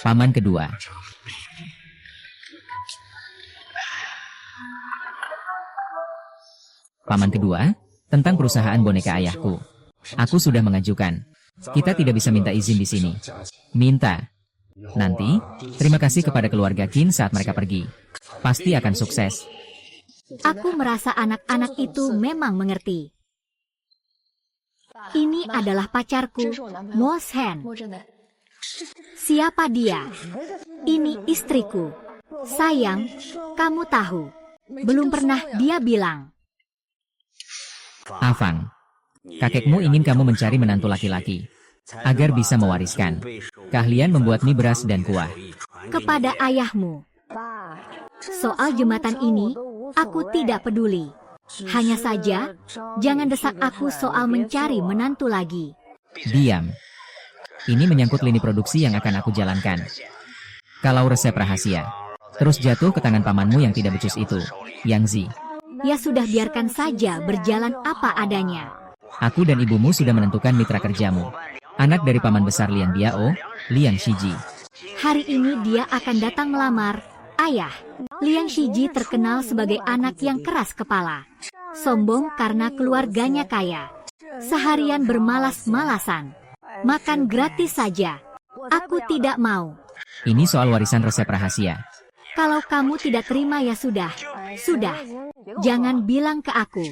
Paman kedua. Paman kedua, tentang perusahaan boneka ayahku. Aku sudah mengajukan. Kita tidak bisa minta izin di sini. Minta. Nanti, terima kasih kepada keluarga Qin saat mereka pergi. Pasti akan sukses. Aku merasa anak-anak itu memang mengerti. Ini adalah pacarku, Mo Shen. Siapa dia? Ini istriku. Sayang, kamu tahu. Belum pernah dia bilang. Afang, kakekmu ingin kamu mencari menantu laki-laki, agar bisa mewariskan keahlian membuat mie beras dan kuah. Kepada ayahmu. Soal jembatan ini, aku tidak peduli. Hanya saja, jangan desak aku soal mencari menantu lagi. Diam. Ini menyangkut lini produksi yang akan aku jalankan. Kalau resep rahasia terus jatuh ke tangan pamanmu yang tidak becus itu, Yang Zi. Ya sudah, biarkan saja berjalan apa adanya. Aku dan ibumu sudah menentukan mitra kerjamu. Anak dari paman besar Lian Biao, Lian Shiji. Hari ini dia akan datang melamar. Ayah, Lian Shiji terkenal sebagai anak yang keras kepala. Sombong karena keluarganya kaya. Seharian bermalas-malasan. Makan gratis saja. Aku tidak mau. Ini soal warisan resep rahasia. Kalau kamu tidak terima ya sudah. Sudah. Jangan bilang ke aku.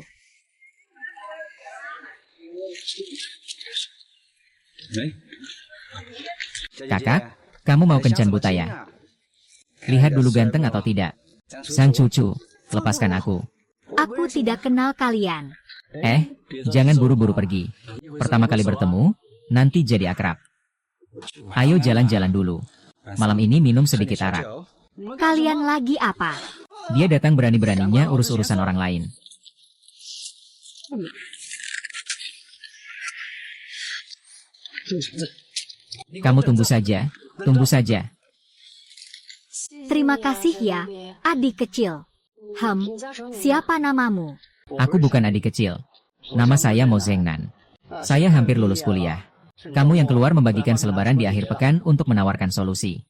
Kakak, kamu mau kencan Butaya? Lihat dulu ganteng atau tidak. Sang cucu, lepaskan aku. Aku tidak kenal kalian. Jangan buru-buru pergi. Pertama kali bertemu, nanti jadi akrab. Ayo jalan-jalan dulu. Malam ini minum sedikit arak. Kalian lagi apa? Dia datang berani-beraninya urus-urusan orang lain. Kamu tunggu saja, tunggu saja. Terima kasih ya, adik kecil. Siapa namamu? Aku bukan adik kecil. Nama saya Mo Zhengnan. Saya hampir lulus kuliah. Kamu yang keluar membagikan selebaran di akhir pekan untuk menawarkan solusi.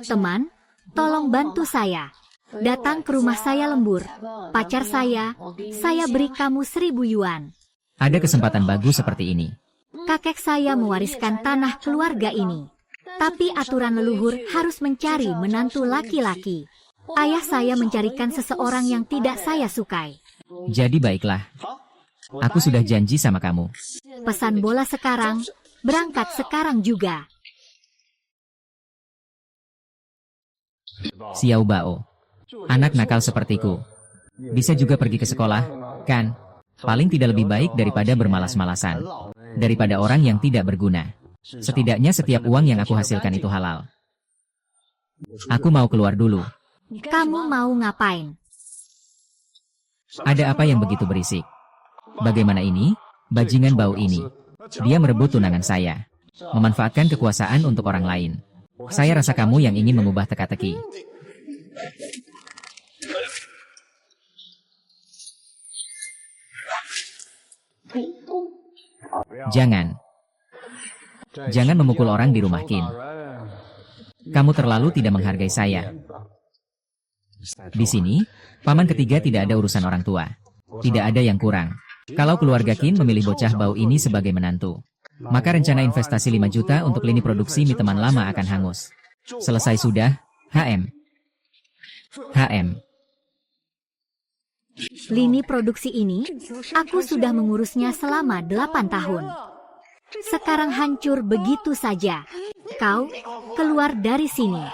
Teman, tolong bantu saya. Datang ke rumah saya lembur. Pacar saya beri kamu 1.000 yuan. Ada kesempatan bagus seperti ini. Kakek saya mewariskan tanah keluarga ini. Tapi aturan leluhur harus mencari menantu laki-laki. Ayah saya mencarikan seseorang yang tidak saya sukai. Jadi baiklah. Aku sudah janji sama kamu. Pesan bola sekarang, berangkat sekarang juga. Xiao Bao. Anak nakal sepertiku. Bisa juga pergi ke sekolah, kan? Paling tidak lebih baik daripada bermalas-malasan. Daripada orang yang tidak berguna. Setidaknya setiap uang yang aku hasilkan itu halal. Aku mau keluar dulu. Kamu mau ngapain? Ada apa yang begitu berisik? Bagaimana ini? Bajingan bau ini. Dia merebut tunangan saya. Memanfaatkan kekuasaan untuk orang lain. Saya rasa kamu yang ingin mengubah teka-teki. Jangan. Jangan memukul orang di rumah Qin. Kamu terlalu tidak menghargai saya. Di sini, paman ketiga tidak ada urusan orang tua. Tidak ada yang kurang. Kalau keluarga Qin memilih bocah bau ini sebagai menantu, maka rencana investasi 5 juta untuk lini produksi mie teman lama akan hangus. Selesai sudah, HM. Lini produksi ini, aku sudah mengurusnya selama 8 tahun. Sekarang hancur begitu saja. Kau, keluar dari sini.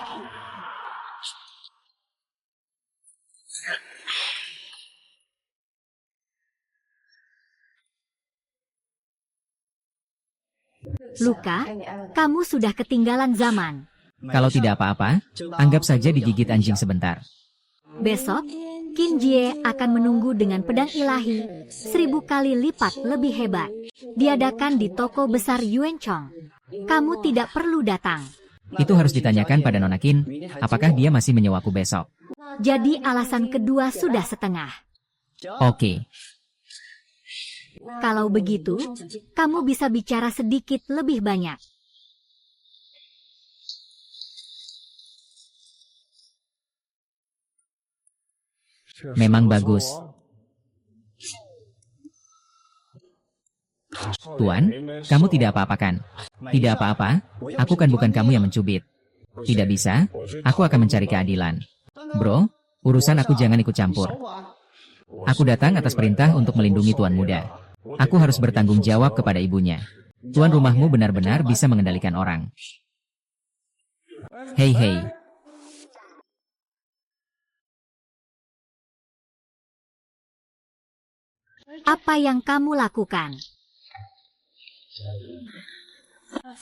Luka, kamu sudah ketinggalan zaman. Kalau tidak apa-apa, anggap saja digigit anjing sebentar. Besok, Qin Jie akan menunggu dengan pedang ilahi 1000 kali lipat lebih hebat. Diadakan di toko besar Yuan Chong. Kamu tidak perlu datang. Itu harus ditanyakan pada Nona Qin, apakah dia masih menyewaku besok. Jadi alasan kedua sudah setengah. Oke. Kalau begitu, kamu bisa bicara sedikit lebih banyak. Memang bagus. Tuan, kamu tidak apa-apakan? Tidak apa-apa, aku kan bukan kamu yang mencubit. Tidak bisa, aku akan mencari keadilan. Bro, urusan aku jangan ikut campur. Aku datang atas perintah untuk melindungi tuan muda. Aku harus bertanggung jawab kepada ibunya. Tuan rumahmu benar-benar bisa mengendalikan orang. Hei hei. Apa yang kamu lakukan?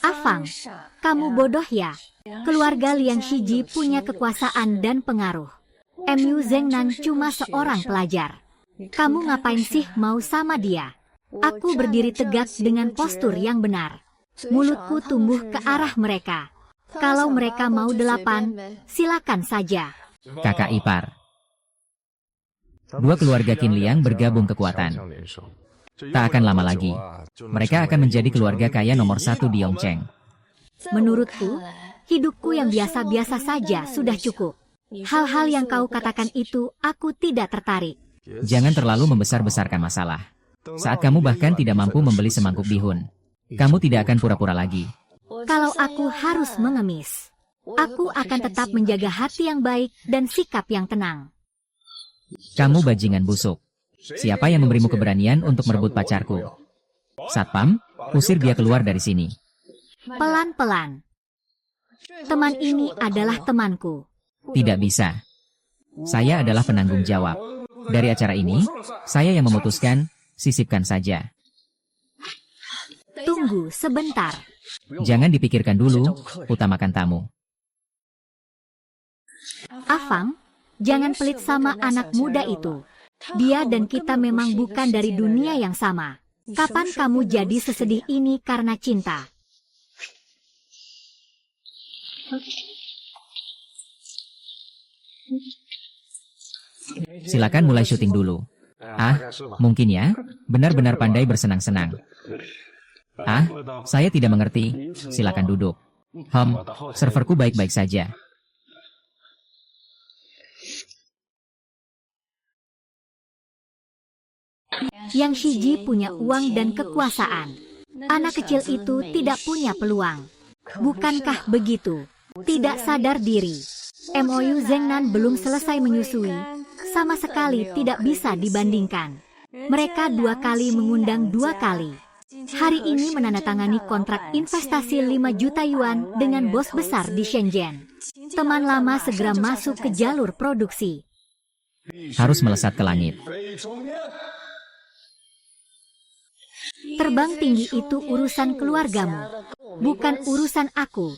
Afang, kamu bodoh ya? Keluarga Liang Shiji punya kekuasaan dan pengaruh. Mu Zhengnan cuma seorang pelajar. Kamu ngapain sih mau sama dia? Aku berdiri tegak dengan postur yang benar. Mulutku tumbuh ke arah mereka. Kalau mereka mau 8, silakan saja. Kakak ipar. Dua keluarga Qin Liang bergabung kekuatan. Tak akan lama lagi, mereka akan menjadi keluarga kaya nomor 1 di Yongcheng. Menurutku, hidupku yang biasa-biasa saja sudah cukup. Hal-hal yang kau katakan itu, aku tidak tertarik. Jangan terlalu membesar-besarkan masalah. Saat kamu bahkan tidak mampu membeli semangkuk bihun, kamu tidak akan pura-pura lagi. Kalau aku harus mengemis, aku akan tetap menjaga hati yang baik dan sikap yang tenang. Kamu bajingan busuk. Siapa yang memberimu keberanian untuk merebut pacarku? Satpam, usir dia keluar dari sini. Pelan-pelan. Teman ini adalah temanku. Tidak bisa. Saya adalah penanggung jawab. Dari acara ini, saya yang memutuskan, sisipkan saja. Tunggu sebentar. Jangan dipikirkan dulu, utamakan tamu. Afang, jangan pelit sama anak muda itu. Dia dan kita memang bukan dari dunia yang sama. Kapan kamu jadi sesedih ini karena cinta? Silakan mulai syuting dulu. Mungkin ya, benar-benar pandai bersenang-senang. Saya tidak mengerti. Silakan duduk. Serverku baik-baik saja. Yang Shiji punya uang dan kekuasaan. Anak kecil itu tidak punya peluang. Bukankah begitu? Tidak sadar diri. MOU Zhengnan belum selesai menyusui. Sama sekali tidak bisa dibandingkan. Mereka 2 kali mengundang 2 kali. Hari ini menandatangani kontrak investasi 5 juta yuan dengan bos besar di Shenzhen. Teman lama segera masuk ke jalur produksi. Harus melesat ke langit. Terbang tinggi itu urusan keluargamu, bukan urusan aku.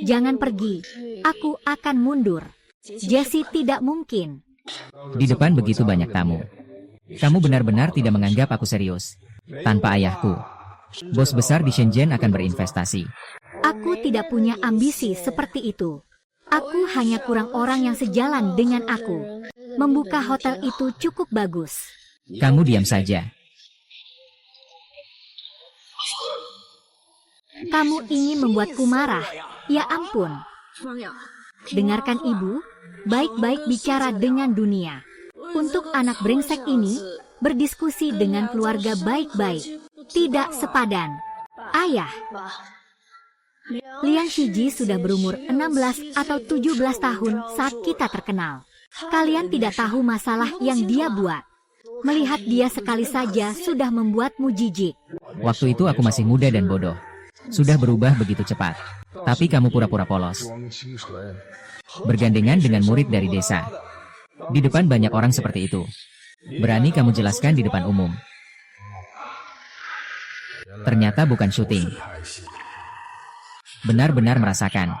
Jangan pergi, aku akan mundur. Jessie tidak mungkin. Di depan begitu banyak tamu. Kamu benar-benar tidak menganggap aku serius. Tanpa ayahku, bos besar di Shenzhen akan berinvestasi. Aku tidak punya ambisi seperti itu. Aku hanya kurang orang yang sejalan dengan aku. Membuka hotel itu cukup bagus. Kamu diam saja. Kamu ingin membuatku marah. Ya ampun. Dengarkan ibu, baik-baik bicara dengan dunia. Untuk anak brengsek ini, berdiskusi dengan keluarga baik-baik. Tidak sepadan. Ayah. Liang Shiji sudah berumur 16 atau 17 tahun saat kita terkenal. Kalian tidak tahu masalah yang dia buat. Melihat dia sekali saja sudah membuatmu jijik. Waktu itu aku masih muda dan bodoh. Sudah berubah begitu cepat. Tapi kamu pura-pura polos. Bergandengan dengan murid dari desa. Di depan banyak orang seperti itu. Berani kamu jelaskan di depan umum. Ternyata bukan syuting. Benar-benar merasakan.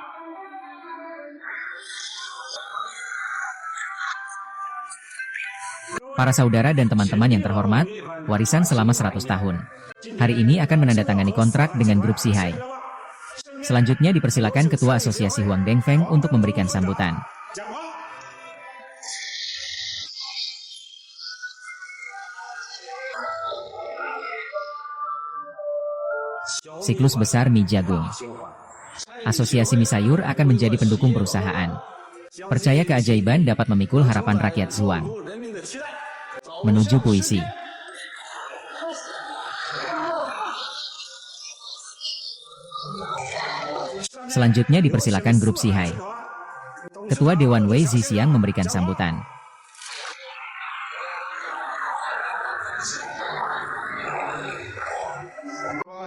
Para saudara dan teman-teman yang terhormat, warisan selama 100 tahun. Hari ini akan menandatangani kontrak dengan grup Sihai. Selanjutnya dipersilakan Ketua Asosiasi Huang Dengfeng untuk memberikan sambutan. Siklus besar mie jagung. Asosiasi mie sayur akan menjadi pendukung perusahaan. Percaya keajaiban dapat memikul harapan rakyat Zhuang. Menuju puisi. Selanjutnya dipersilakan grup Sihai. Ketua Dewan Wei Zixiang memberikan sambutan.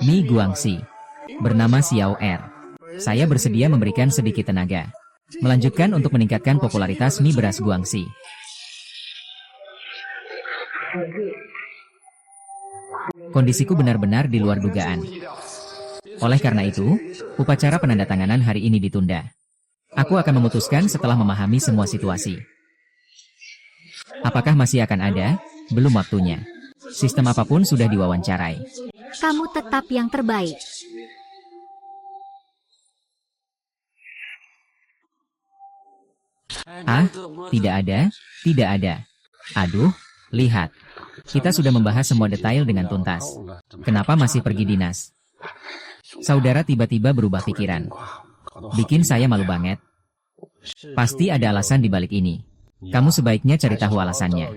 Mi Guangxi. Bernama Xiao Er. Saya bersedia memberikan sedikit tenaga. Melanjutkan untuk meningkatkan popularitas mie beras Guangxi. Kondisiku benar-benar di luar dugaan. Oleh karena itu, upacara penandatanganan hari ini ditunda. Aku akan memutuskan setelah memahami semua situasi. Apakah masih akan ada? Belum waktunya. Sistem apapun sudah diwawancarai. Kamu tetap yang terbaik. Ah, tidak ada, tidak ada. Aduh, lihat. Kita sudah membahas semua detail dengan tuntas. Kenapa masih pergi dinas? Saudara tiba-tiba berubah pikiran. Bikin saya malu banget. Pasti ada alasan di balik ini. Kamu sebaiknya cari tahu alasannya.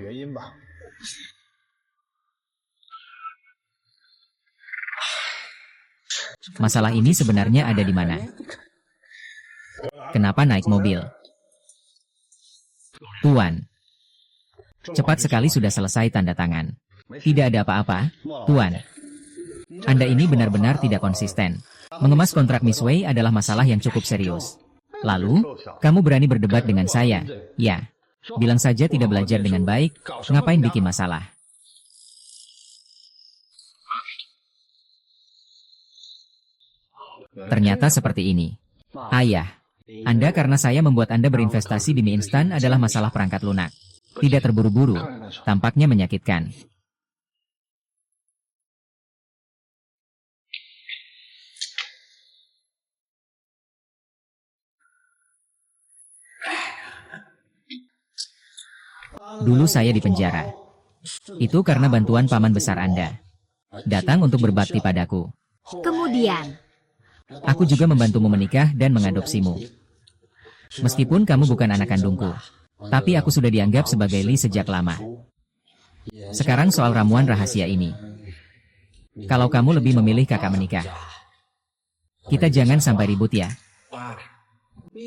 Masalah ini sebenarnya ada di mana? Kenapa naik mobil? Tuan. Cepat sekali sudah selesai tanda tangan. Tidak ada apa-apa, Tuan. Anda ini benar-benar tidak konsisten. Mengemas kontrak Miss Wei adalah masalah yang cukup serius. Lalu, kamu berani berdebat dengan saya? Ya. Bilang saja tidak belajar dengan baik, ngapain bikin masalah? Ternyata seperti ini. Ayah, Anda karena saya membuat Anda berinvestasi di mie instan adalah masalah perangkat lunak. Tidak terburu-buru, tampaknya menyakitkan. Dulu saya di penjara. Itu karena bantuan paman besar Anda. Datang untuk berbakti padaku. Kemudian, aku juga membantumu menikah dan mengadopsimu. Meskipun kamu bukan anak kandungku, tapi aku sudah dianggap sebagai Li sejak lama. Sekarang soal ramuan rahasia ini. Kalau kamu lebih memilih kakak menikah, kita jangan sampai ribut ya.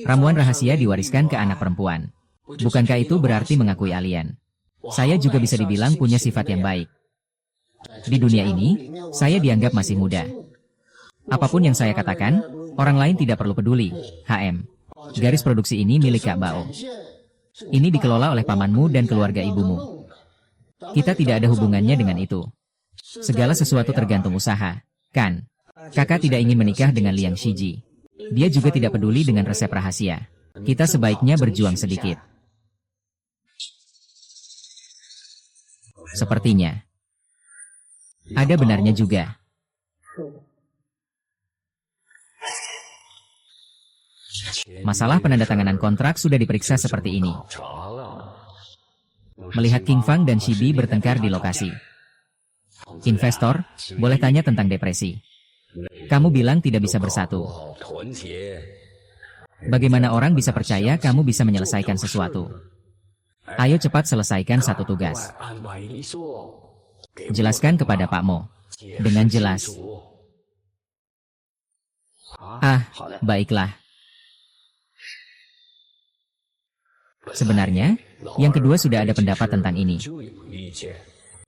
Ramuan rahasia diwariskan ke anak perempuan. Bukankah itu berarti mengakui alien? Saya juga bisa dibilang punya sifat yang baik. Di dunia ini, saya dianggap masih muda. Apapun yang saya katakan, orang lain tidak perlu peduli. HM. Garis produksi ini milik Kak Bao. Ini dikelola oleh pamanmu dan keluarga ibumu. Kita tidak ada hubungannya dengan itu. Segala sesuatu tergantung usaha, kan? Kakak tidak ingin menikah dengan Liang Shiji. Dia juga tidak peduli dengan resep rahasia. Kita sebaiknya berjuang sedikit. Sepertinya. Ada benarnya juga. Masalah penandatanganan kontrak sudah diperiksa seperti ini. Melihat King Fang dan Shibi bertengkar di lokasi. Investor, boleh tanya tentang depresi. Kamu bilang tidak bisa bersatu. Bagaimana orang bisa percaya kamu bisa menyelesaikan sesuatu? Ayo cepat selesaikan satu tugas. Jelaskan kepada Pak Mo. Dengan jelas. Ah, baiklah. Sebenarnya, yang kedua sudah ada pendapat tentang ini.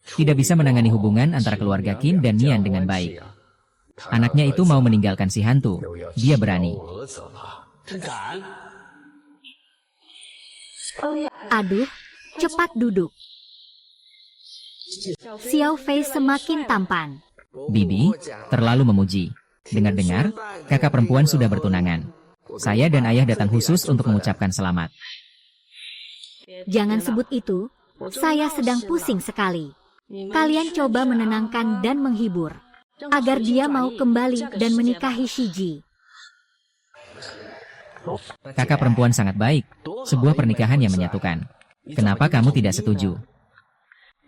Tidak bisa menangani hubungan antara keluarga Qin dan Nian dengan baik. Anaknya itu mau meninggalkan si hantu. Dia berani. aduh, cepat duduk. Xiao Fei semakin tampan. Bibi, terlalu memuji. Dengar-dengar, kakak perempuan sudah bertunangan. Saya dan ayah datang khusus untuk mengucapkan selamat. Jangan sebut itu, saya sedang pusing sekali. Kalian coba menenangkan dan menghibur, agar dia mau kembali dan menikahi Shiji. Kakak perempuan sangat baik, sebuah pernikahan yang menyatukan. Kenapa kamu tidak setuju?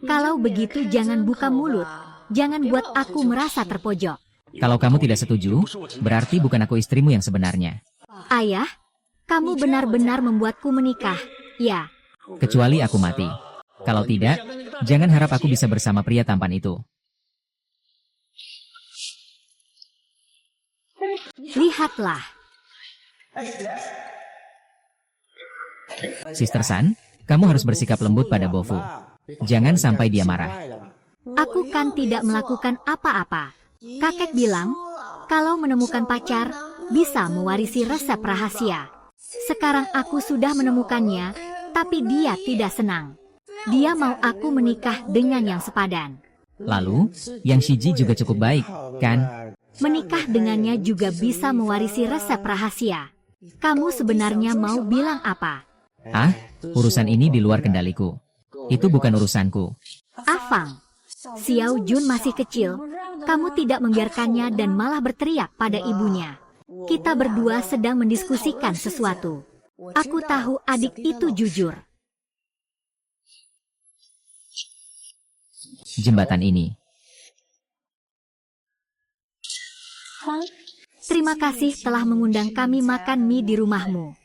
Kalau begitu jangan buka mulut, jangan buat aku merasa terpojok. Kalau kamu tidak setuju, berarti bukan aku istrimu yang sebenarnya. Ayah, Kamu benar-benar membuatku menikah, ya. Kecuali aku mati. Kalau tidak, jangan harap aku bisa bersama pria tampan itu. Lihatlah. Sister San, kamu harus bersikap lembut pada Bofu. Jangan sampai dia marah. Aku kan tidak melakukan apa-apa. Kakek bilang, kalau menemukan pacar, bisa mewarisi resep rahasia. Sekarang aku sudah menemukannya, tapi dia tidak senang. Dia mau aku menikah dengan yang sepadan. Lalu, yang Shiji juga cukup baik, kan? Menikah dengannya juga bisa mewarisi resep rahasia. Kamu sebenarnya mau bilang apa? Ah, urusan ini di luar kendaliku. Itu bukan urusanku. Afang, Xiao Jun masih kecil. Kamu tidak membiarkannya dan malah berteriak pada ibunya. Kita berdua sedang mendiskusikan sesuatu. Aku tahu adik itu jujur. Jembatan ini. Terima kasih telah mengundang kami makan mie di rumahmu.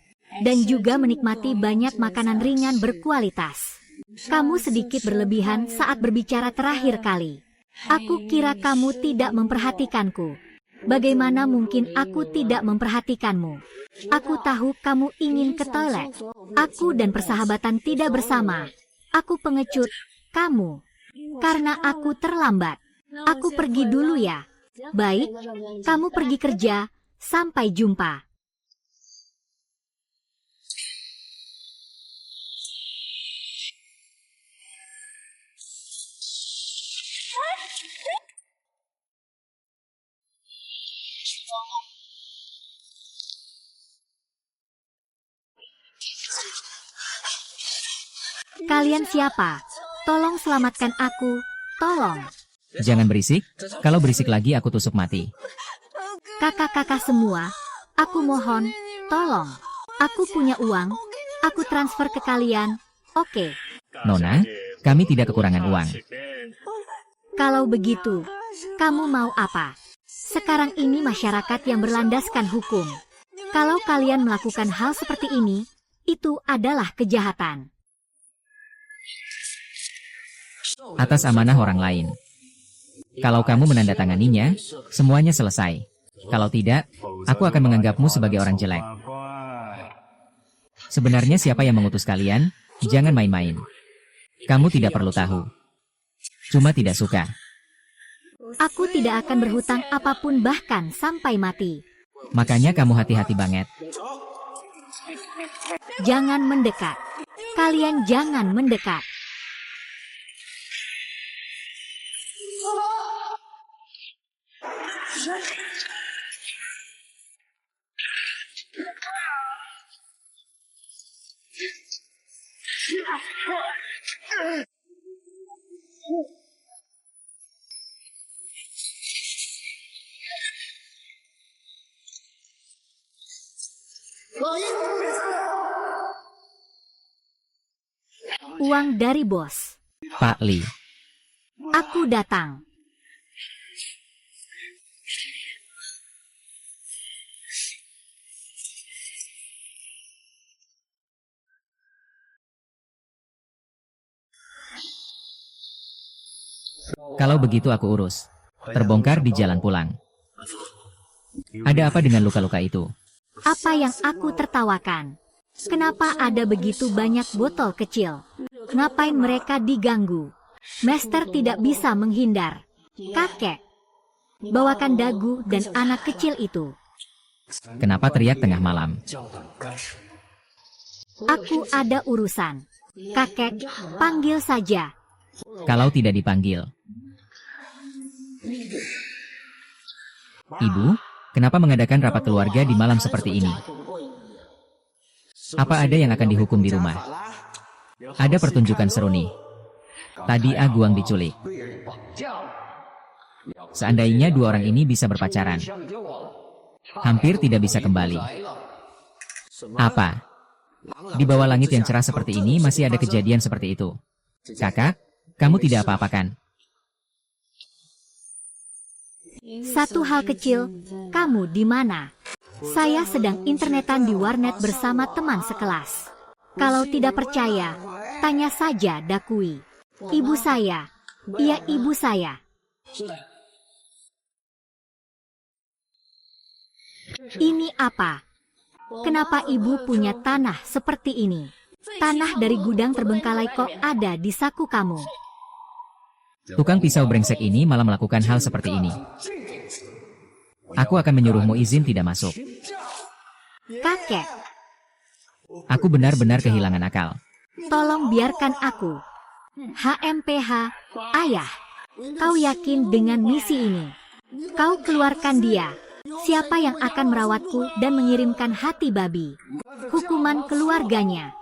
Dan juga menikmati banyak makanan ringan berkualitas. Kamu sedikit berlebihan saat berbicara terakhir kali. Aku kira kamu tidak memperhatikanku. Bagaimana mungkin aku tidak memperhatikanmu? Aku tahu kamu ingin ke toilet. Aku dan persahabatan tidak bersama. Aku pengecut, kamu. Karena aku terlambat. Aku pergi dulu ya. Baik, kamu pergi kerja. Sampai jumpa. Kalian siapa? Tolong selamatkan aku. Tolong. Jangan berisik, kalau berisik lagi aku tusuk mati. Kakak-kakak semua, aku mohon, tolong. Aku punya uang, aku transfer ke kalian, oke. Nona, kami tidak kekurangan uang. Kalau begitu, kamu mau apa? Sekarang ini masyarakat yang berlandaskan hukum. Kalau kalian melakukan hal seperti ini, itu adalah kejahatan. Atas amanah orang lain. Kalau kamu menandatanganinya, semuanya selesai. Kalau tidak, aku akan menganggapmu sebagai orang jelek. Sebenarnya siapa yang mengutus kalian? Jangan main-main. Kamu tidak perlu tahu. Cuma tidak suka. Aku tidak akan berhutang apapun bahkan sampai mati. Makanya kamu hati-hati banget. Jangan mendekat. Kalian jangan mendekat. Uang dari bos. Pak Li. Aku datang. Kalau begitu aku urus. Terbongkar di jalan pulang. Ada apa dengan luka-luka itu? Apa yang aku tertawakan? Kenapa ada begitu banyak botol kecil? Ngapain mereka diganggu? Master tidak bisa menghindar. Kakek, bawakan dagu dan anak kecil itu. Kenapa teriak tengah malam? Aku ada urusan. Kakek, panggil saja. Kalau tidak dipanggil. Ibu, kenapa mengadakan rapat keluarga di malam seperti ini? Apa ada yang akan dihukum di rumah? Ada pertunjukan seru nih. Tadi Aguang diculik. Seandainya dua orang ini bisa berpacaran, hampir tidak bisa kembali. Apa? Di bawah langit yang cerah seperti ini masih ada kejadian seperti itu. Kakak, kamu tidak apa-apa kan? Satu hal kecil, kamu di mana? Saya sedang internetan di warnet bersama teman sekelas. Kalau tidak percaya, tanya saja Dakui. Ibu saya. Iya, ibu saya. Ini apa? Kenapa ibu punya tanah seperti ini? Tanah dari gudang terbengkalai kok ada di saku kamu. Tukang pisau brengsek ini malah melakukan hal seperti ini. Aku akan menyuruhmu izin tidak masuk. Kakek, Aku benar-benar kehilangan akal. tolong biarkan aku. HMPH, ayah. Kau yakin dengan misi ini? Kau keluarkan dia. Siapa yang akan merawatku dan mengirimkan hati babi? Hukuman keluarganya.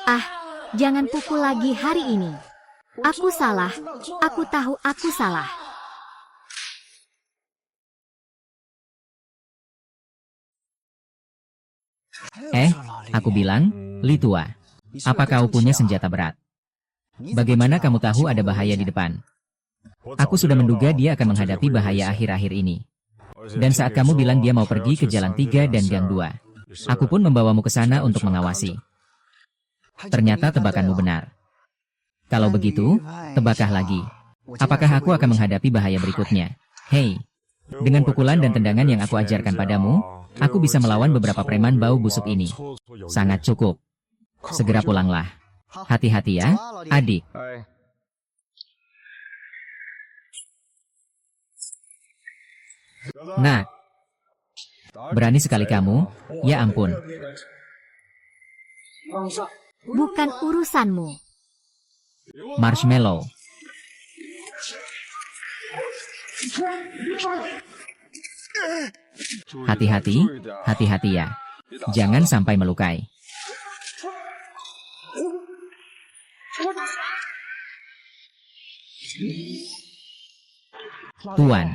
Ah, jangan pukul lagi hari ini. Aku salah. Aku tahu aku salah. Aku bilang, Li tua, apa kau punya senjata berat? Bagaimana kamu tahu ada bahaya di depan? Aku sudah menduga dia akan menghadapi bahaya akhir-akhir ini. Dan saat kamu bilang dia mau pergi ke Jalan 3 dan Gang 2, aku pun membawamu ke sana untuk mengawasi. Ternyata tebakanmu benar. Kalau begitu, tebakah lagi. Apakah aku akan menghadapi bahaya berikutnya? Hei, dengan pukulan dan tendangan yang aku ajarkan padamu, aku bisa melawan beberapa preman bau busuk ini. Sangat cukup. Segera pulanglah. Hati-hati ya, adik. Nah, berani sekali kamu, ya ampun. Bukan urusanmu. Marshmallow. Hati-hati, hati-hati ya. Jangan sampai melukai. Tuan,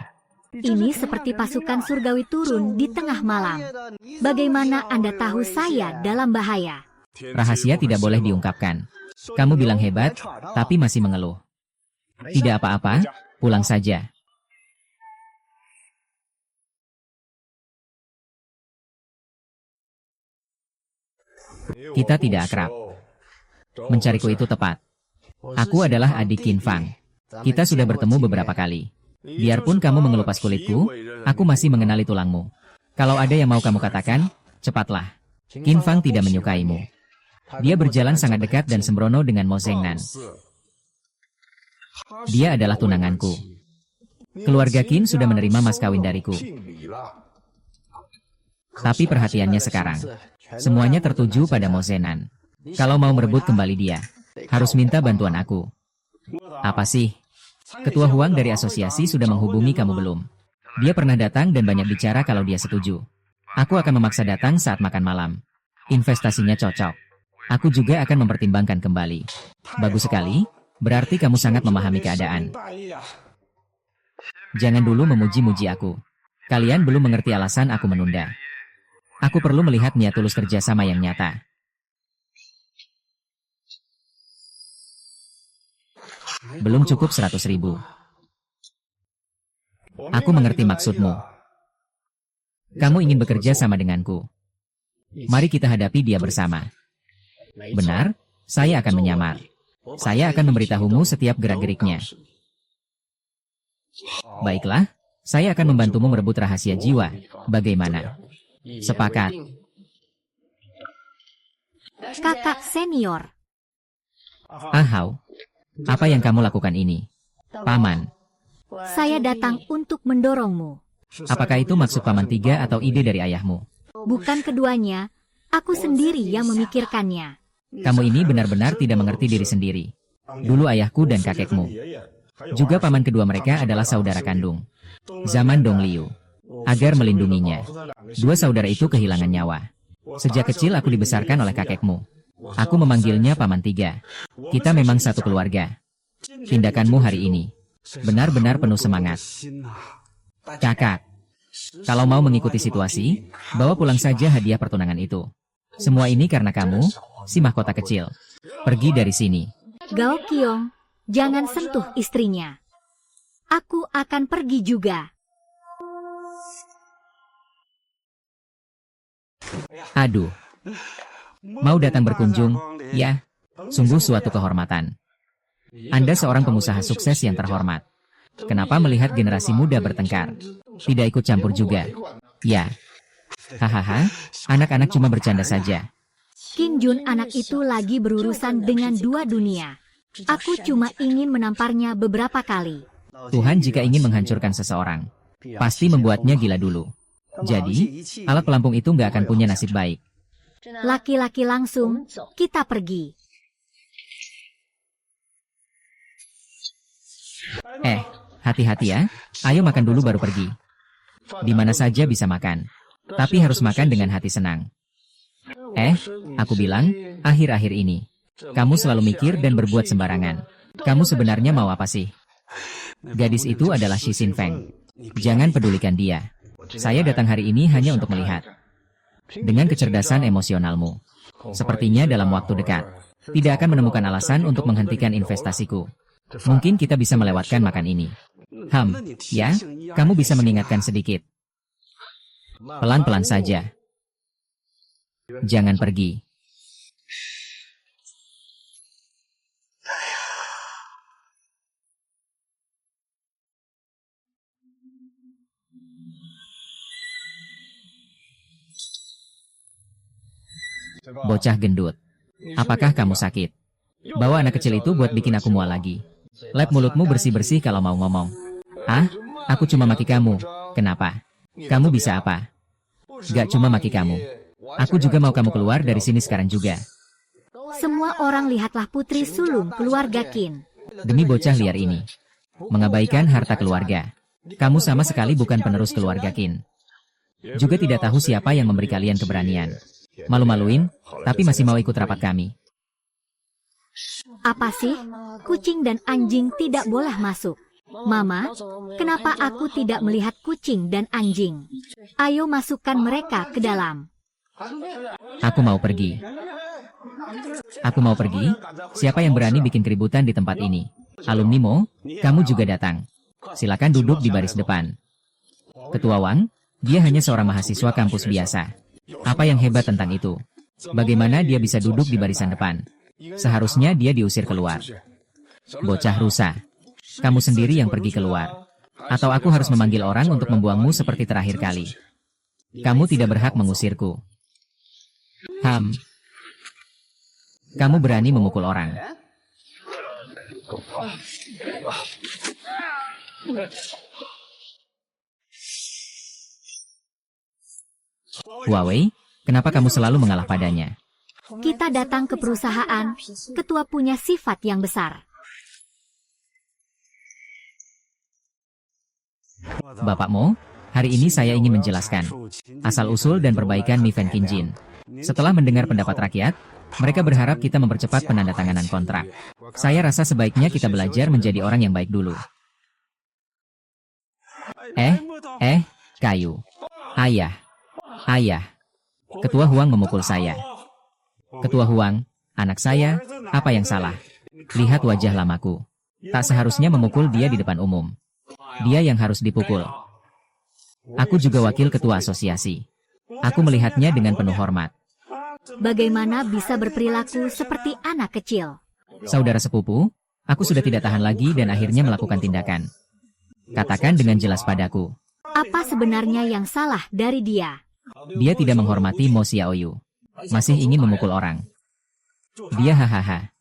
Ini seperti pasukan surgawi turun di tengah malam. Bagaimana Anda tahu saya dalam bahaya? rahasia tidak boleh diungkapkan. Kamu bilang hebat, tapi masih mengeluh. Tidak apa-apa, pulang saja. Kita tidak akrab. Mencariku itu tepat. Aku adalah adik Qin Fang. Kita sudah bertemu beberapa kali. Biarpun kamu mengelupas kulitku, aku masih mengenali tulangmu. Kalau ada yang mau kamu katakan, cepatlah. Qin Fang tidak menyukaimu. Dia berjalan sangat dekat dan sembrono dengan Mo Zhengnan. Dia adalah tunanganku. Keluarga Qin sudah menerima mas kawin dariku. Tapi perhatiannya sekarang, semuanya tertuju pada Mo Zhengnan. Kalau mau merebut kembali dia, harus minta bantuan aku. Apa sih? Ketua Huang dari asosiasi sudah menghubungi kamu belum? Dia pernah datang dan banyak bicara kalau dia setuju. Aku akan memaksa datang saat makan malam. Investasinya cocok. Aku juga akan mempertimbangkan kembali. Bagus sekali, berarti kamu sangat memahami keadaan. Jangan dulu memuji-muji aku. Kalian belum mengerti alasan aku menunda. Aku perlu melihat niat tulus kerjasama yang nyata. Belum cukup 100.000. Aku mengerti maksudmu. Kamu ingin bekerja sama denganku. Mari kita hadapi dia bersama. Benar, saya akan menyamar. Saya akan memberitahumu setiap gerak-geriknya. Baiklah, saya akan membantumu merebut rahasia jiwa. Bagaimana? Sepakat. Kakak senior. Ahau. Apa yang kamu lakukan ini? Paman. Saya datang untuk mendorongmu. Apakah itu maksud Paman Tiga atau ide dari ayahmu? Bukan keduanya, aku sendiri yang memikirkannya. Kamu ini benar-benar tidak mengerti diri sendiri. Dulu ayahku dan kakekmu. Juga paman kedua mereka adalah saudara kandung. Zaman Dong Liu. Agar melindunginya. Dua saudara itu kehilangan nyawa. Sejak kecil aku dibesarkan oleh kakekmu. Aku memanggilnya Paman Tiga. Kita memang satu keluarga. Tindakanmu hari ini benar-benar penuh semangat. Kakak, kalau mau mengikuti situasi, bawa pulang saja hadiah pertunangan itu. Semua ini karena kamu, si mahkota kecil. Pergi dari sini. Gao Qiong, jangan sentuh istrinya. Aku akan pergi juga. Aduh. Mau datang berkunjung, ya. Sungguh suatu kehormatan. Anda seorang pengusaha sukses yang terhormat. Kenapa melihat generasi muda bertengkar? Tidak ikut campur juga. Ya. Hahaha, anak-anak cuma bercanda saja. Qin Jun anak itu lagi berurusan dengan dua dunia. Aku cuma ingin menamparnya beberapa kali. Tuhan jika ingin menghancurkan seseorang, pasti membuatnya gila dulu. Jadi, alat pelampung itu nggak akan punya nasib baik. Laki-laki langsung, kita pergi. Hati-hati ya. Ayo makan dulu baru pergi. Di mana saja bisa makan. Tapi harus makan dengan hati senang. Aku bilang, akhir-akhir ini, kamu selalu mikir dan berbuat sembarangan. Kamu sebenarnya mau apa sih? Gadis itu adalah Shi Xinfeng. Jangan pedulikan dia. Saya datang hari ini hanya untuk melihat. Dengan kecerdasan emosionalmu, sepertinya dalam waktu dekat, tidak akan menemukan alasan untuk menghentikan investasiku. Mungkin kita bisa melewatkan makan ini. Ya, kamu bisa mengingatkan sedikit. Pelan-pelan saja. Jangan pergi. Bocah gendut. Apakah kamu sakit? Bawa anak kecil itu buat bikin aku mual lagi. Lap mulutmu bersih-bersih kalau mau ngomong. Aku cuma maki kamu. Kenapa? Kamu bisa apa? Gak cuma maki kamu. Aku juga mau kamu keluar dari sini sekarang juga. Semua orang lihatlah putri sulung keluarga Qin. Demi bocah liar ini. Mengabaikan harta keluarga. Kamu sama sekali bukan penerus keluarga Qin. Juga tidak tahu siapa yang memberi kalian keberanian. Malu-maluin, tapi masih mau ikut rapat kami. Apa sih? Kucing dan anjing tidak boleh masuk. Mama, kenapa aku tidak melihat kucing dan anjing? Ayo masukkan mereka ke dalam. Aku mau pergi. Aku mau pergi? Siapa yang berani bikin keributan di tempat ini? Alumni Mo, kamu juga datang. Silakan duduk di baris depan. Ketua Wang, dia hanya seorang mahasiswa kampus biasa. Apa yang hebat tentang itu? Bagaimana dia bisa duduk di barisan depan? Seharusnya dia diusir keluar. Bocah rusa. Kamu sendiri yang pergi keluar. Atau aku harus memanggil orang untuk membuangmu seperti terakhir kali. Kamu tidak berhak mengusirku. Kamu berani memukul orang. Huawei, kenapa kamu selalu mengalah padanya? Kita datang ke perusahaan, ketua punya sifat yang besar. Bapak Mo, hari ini saya ingin menjelaskan asal-usul dan perbaikan Mifen Qinjin. Setelah mendengar pendapat rakyat, mereka berharap kita mempercepat penandatanganan kontrak. Saya rasa sebaiknya kita belajar menjadi orang yang baik dulu. Kayu. Ayah. Ketua Huang memukul saya. Ketua Huang, anak saya, apa yang salah? Lihat wajah lamaku. Tak seharusnya memukul dia di depan umum. Dia yang harus dipukul. Aku juga wakil ketua asosiasi. Aku melihatnya dengan penuh hormat. Bagaimana bisa berperilaku seperti anak kecil? Saudara sepupu, aku sudah tidak tahan lagi dan akhirnya melakukan tindakan. Katakan dengan jelas padaku. Apa sebenarnya yang salah dari dia? Dia tidak menghormati Mo Xiaoyu. Masih ingin memukul orang. Dia hahaha.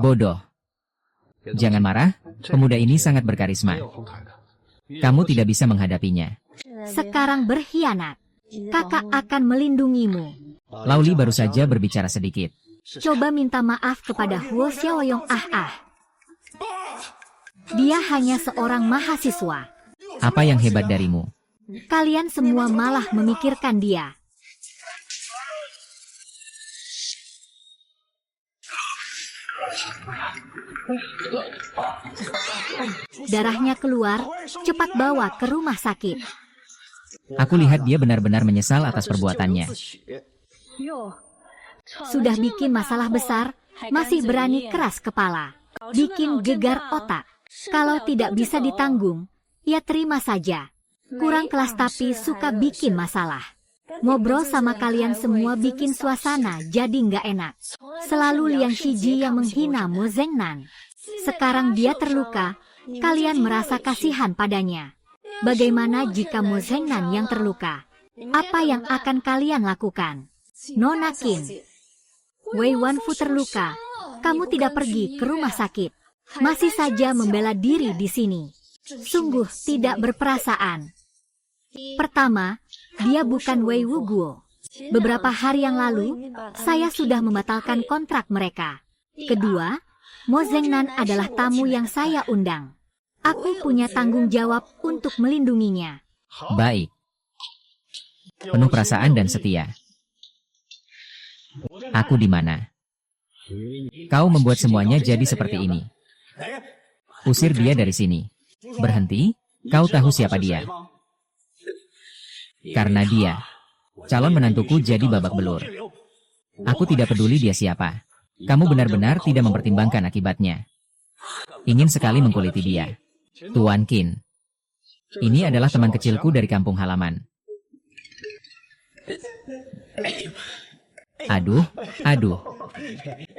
Bodoh. Jangan marah, pemuda ini sangat berkarisma. Kamu tidak bisa menghadapinya. Sekarang berkhianat. Kakak akan melindungimu. Lauli baru saja berbicara sedikit. Coba minta maaf kepada Huo Xiaoyong. Dia hanya seorang mahasiswa. Apa yang hebat darimu? Kalian semua malah memikirkan dia. Darahnya keluar, cepat bawa ke rumah sakit. Aku lihat dia benar-benar menyesal atas perbuatannya. Sudah bikin masalah besar, masih berani keras kepala. Bikin gegar otak. Kalau tidak bisa ditanggung, ya terima saja. Kurang kelas tapi suka bikin masalah. Ngobrol sama kalian semua bikin suasana jadi nggak enak. Selalu Liang Shiji yang menghina Mo Zengnan. Sekarang dia terluka, kalian merasa kasihan padanya. Bagaimana jika Mo Zengnan yang terluka? Apa yang akan kalian lakukan? Nona Qin, Wei Wanfu terluka. Kamu tidak pergi ke rumah sakit. Masih saja membela diri di sini. Sungguh tidak berperasaan. Pertama, dia bukan Wei Wuguo. Beberapa hari yang lalu, saya sudah membatalkan kontrak mereka. Kedua, Mo Zengnan adalah tamu yang saya undang. Aku punya tanggung jawab untuk melindunginya. Baik. Penuh perasaan dan setia. Aku di mana? Kau membuat semuanya jadi seperti ini. Usir dia dari sini. Berhenti, kau tahu siapa dia? Karena dia, calon menantuku jadi babak belur. Aku tidak peduli dia siapa. Kamu benar-benar tidak mempertimbangkan akibatnya. Ingin sekali mengkuliti dia. Tuan Qin. Ini adalah teman kecilku dari kampung halaman. Aduh, aduh.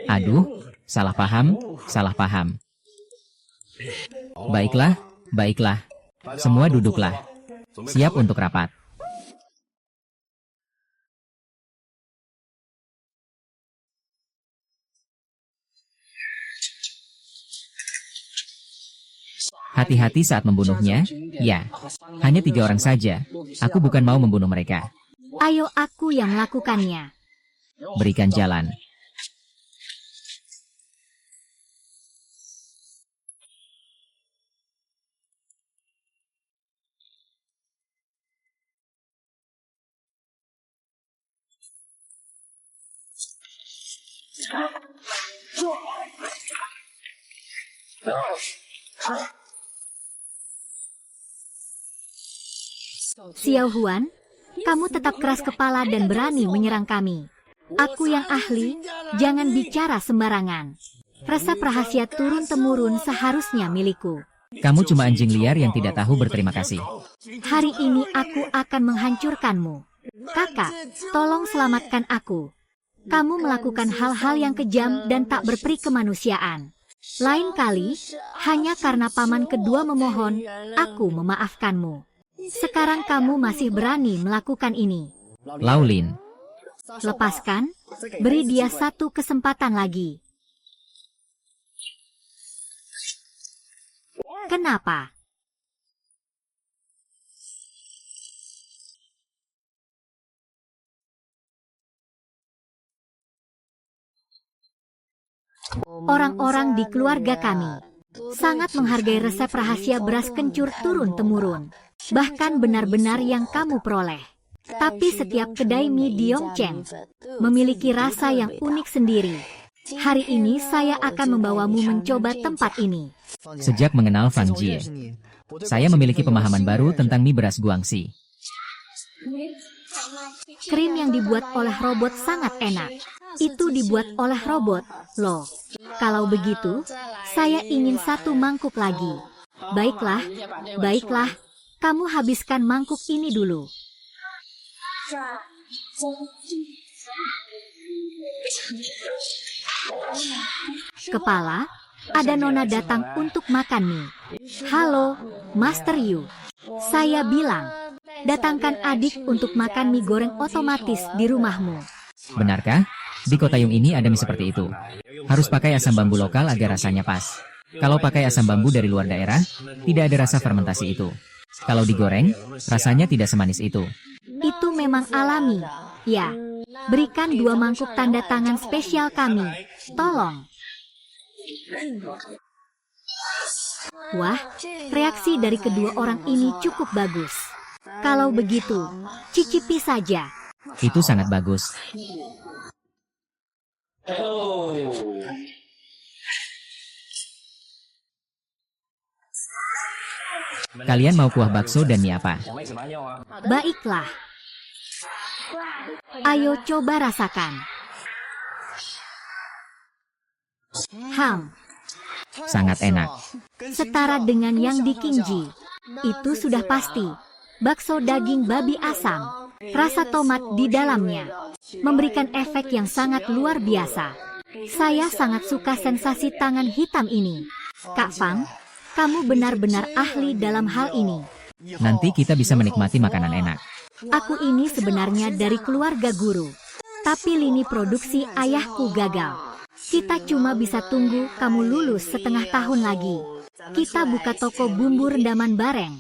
Aduh, salah paham, salah paham. Baiklah, baiklah. Semua duduklah. Siap untuk rapat. Hati-hati saat membunuhnya, ya. Hanya 3 orang saja. Aku bukan mau membunuh mereka. Ayo aku yang melakukannya. Berikan jalan. Xiao Huan, kamu tetap keras kepala dan berani menyerang kami. Aku yang ahli, jangan bicara sembarangan. Resep rahasia turun-temurun seharusnya milikku. Kamu cuma anjing liar yang tidak tahu berterima kasih. Hari ini aku akan menghancurkanmu. Kakak, tolong selamatkan aku. Kamu melakukan hal-hal yang kejam dan tak berperi kemanusiaan. Lain kali, hanya karena paman kedua memohon, aku memaafkanmu. Sekarang kamu masih berani melakukan ini. Laulin. Lepaskan, beri dia 1 kesempatan lagi. Kenapa? Orang-orang di keluarga kami sangat menghargai resep rahasia beras kencur turun-temurun. Bahkan benar-benar yang kamu peroleh. Tapi setiap kedai mie di Yongcheng memiliki rasa yang unik sendiri. Hari ini saya akan membawamu mencoba tempat ini. Sejak mengenal Fang Jie, saya memiliki pemahaman baru tentang mie beras Guangxi. Krim yang dibuat oleh robot sangat enak. Itu dibuat oleh robot, loh. Kalau begitu, saya ingin 1 mangkuk lagi. Baiklah, baiklah. Kamu habiskan mangkuk ini dulu. Kepala, ada nona datang untuk makan mie. Halo, Master Yu. Saya bilang, datangkan adik untuk makan mie goreng otomatis di rumahmu. Benarkah? Di kota Yung ini ada mie seperti itu. Harus pakai asam bambu lokal agar rasanya pas. Kalau pakai asam bambu dari luar daerah, tidak ada rasa fermentasi itu. Kalau digoreng, rasanya tidak semanis itu. Itu memang alami. Ya, berikan 2 mangkuk tanda tangan spesial kami. Tolong. Wah, reaksi dari kedua orang ini cukup bagus. Kalau begitu, cicipi saja. Itu sangat bagus. Kalian mau kuah bakso dan mie apa? Baiklah. Ayo coba rasakan. Sangat enak. Setara dengan yang di Kingji. Itu sudah pasti. Bakso daging babi asam. Rasa tomat di dalamnya. Memberikan efek yang sangat luar biasa. Saya sangat suka sensasi tangan hitam ini. Kak Fang, kamu benar-benar ahli dalam hal ini. Nanti kita bisa menikmati makanan enak. Aku ini sebenarnya dari keluarga guru. Tapi lini produksi ayahku gagal. Kita cuma bisa tunggu kamu lulus setengah tahun lagi. Kita buka toko bumbu rendaman bareng.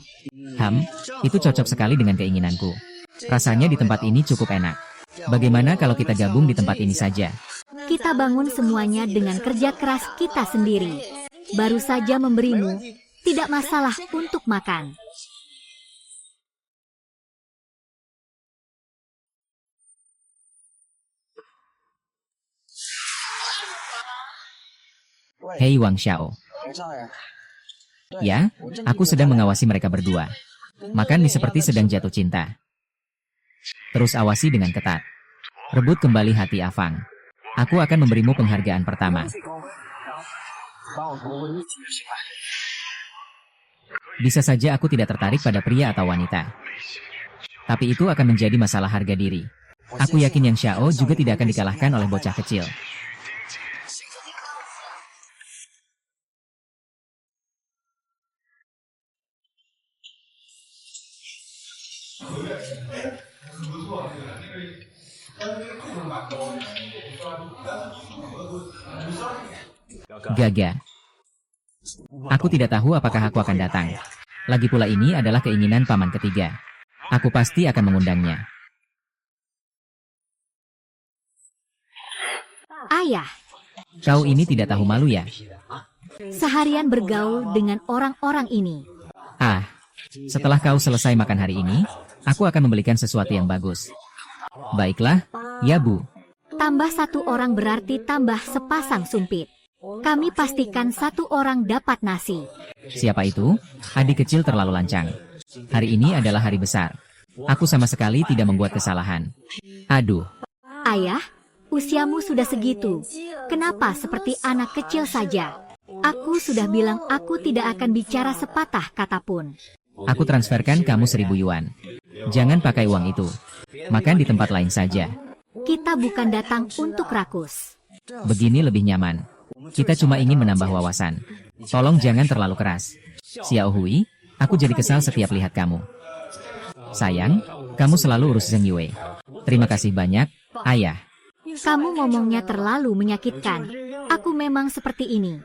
Itu cocok sekali dengan keinginanku. Rasanya di tempat ini cukup enak. Bagaimana kalau kita gabung di tempat ini saja? Kita bangun semuanya dengan kerja keras kita sendiri. Baru saja memberimu, tidak masalah untuk makan. Hei Wang Xiao. Ya, aku sedang mengawasi mereka berdua. Makan mie seperti sedang jatuh cinta. Terus awasi dengan ketat. Rebut kembali hati Afang. Aku akan memberimu penghargaan pertama. Bisa saja aku tidak tertarik pada pria atau wanita. Tapi itu akan menjadi masalah harga diri. Aku yakin Yang Xiao juga tidak akan dikalahkan oleh bocah kecil. Gaga. Aku tidak tahu apakah aku akan datang. Lagi pula ini adalah keinginan paman ketiga. Aku pasti akan mengundangnya. Ayah, Kau ini tidak tahu malu ya? seharian bergaul dengan orang-orang ini. Setelah kau selesai makan hari ini, aku akan membelikan sesuatu yang bagus. Baiklah, ya Bu. Tambah satu orang berarti tambah sepasang sumpit. Kami pastikan satu orang dapat nasi. Siapa itu? Adik kecil terlalu lancang. Hari ini adalah hari besar. Aku sama sekali tidak membuat kesalahan. Aduh. Ayah, usiamu sudah segitu. Kenapa seperti anak kecil saja? Aku sudah bilang aku tidak akan bicara sepatah kata pun. Aku transferkan kamu 1.000 yuan. Jangan pakai uang itu. Makan di tempat lain saja. Kita bukan datang untuk rakus. Begini lebih nyaman. Kita cuma ingin menambah wawasan. Tolong jangan terlalu keras. Xiao Hui, aku jadi kesal setiap lihat kamu. Sayang, kamu selalu urus Zheng Yue. Terima kasih banyak, Ayah. Kamu ngomongnya terlalu menyakitkan. Aku memang seperti ini.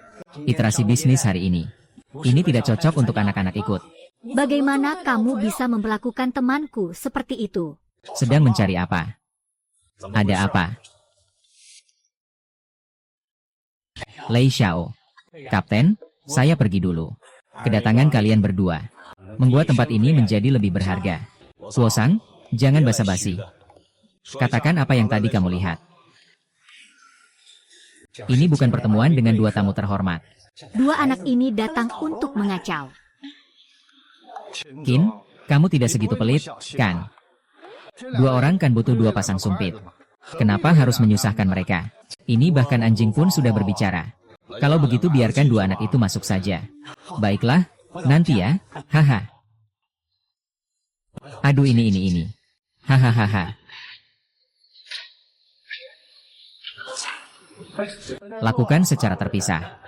Iterasi bisnis hari ini. Ini tidak cocok untuk anak-anak ikut. Bagaimana kamu bisa memperlakukan temanku seperti itu? Sedang mencari apa? Ada apa? Lei Xiao. Kapten, saya pergi dulu. Kedatangan kalian berdua membuat tempat ini menjadi lebih berharga. Suosang, jangan basa-basi. Katakan apa yang tadi kamu lihat. Ini bukan pertemuan dengan dua tamu terhormat. Dua anak ini datang untuk mengacau. Qin, kamu tidak segitu pelit, kan? Dua orang kan butuh dua pasang sumpit. Kenapa harus menyusahkan mereka? Ini bahkan anjing pun sudah berbicara. Kalau begitu biarkan dua anak itu masuk saja. Baiklah, nanti ya, haha. Aduh ini. Hahaha. Lakukan secara terpisah.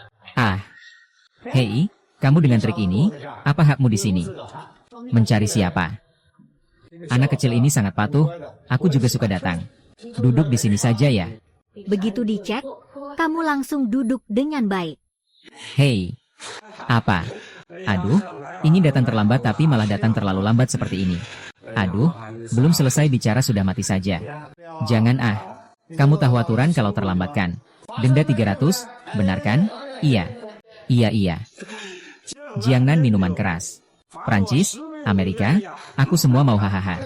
Hei, kamu dengan trik ini, apa hakmu di sini? Mencari siapa? Anak kecil ini sangat patuh, aku juga suka datang. Duduk di sini saja ya. Begitu dicek, kamu langsung duduk dengan baik. Hei, apa? Aduh, ini datang terlambat tapi malah datang terlalu lambat seperti ini. Aduh, belum selesai bicara sudah mati saja. Jangan kamu tahu aturan kalau terlambat kan? Denda 300, benar kan? Iya. Jiangnan minuman keras. Prancis, Amerika, aku semua mau hahaha.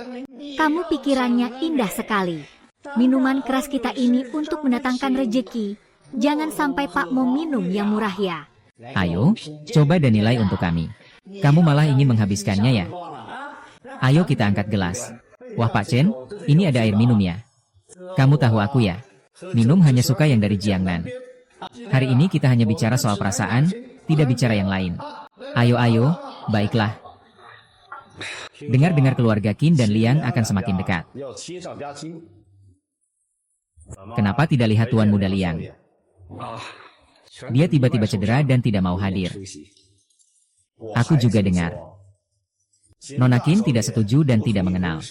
Kamu pikirannya indah sekali. Minuman keras kita ini untuk mendatangkan rejeki. Jangan sampai Pak mau minum yang murah ya. Ayo, coba dan nilai untuk kami. Kamu malah ingin menghabiskannya ya? Ayo kita angkat gelas. Wah Pak Chen, ini ada air minum ya. Kamu tahu aku ya? Minum hanya suka yang dari Jiangnan. Hari ini kita hanya bicara soal perasaan, tidak bicara yang lain. Ayo, baiklah. Dengar-dengar keluarga Qin dan Liang akan semakin dekat. Kenapa tidak lihat Tuan Muda Liang? Dia tiba-tiba cedera dan tidak mau hadir. Aku juga dengar. Nona Qin tidak setuju dan tidak mengenal.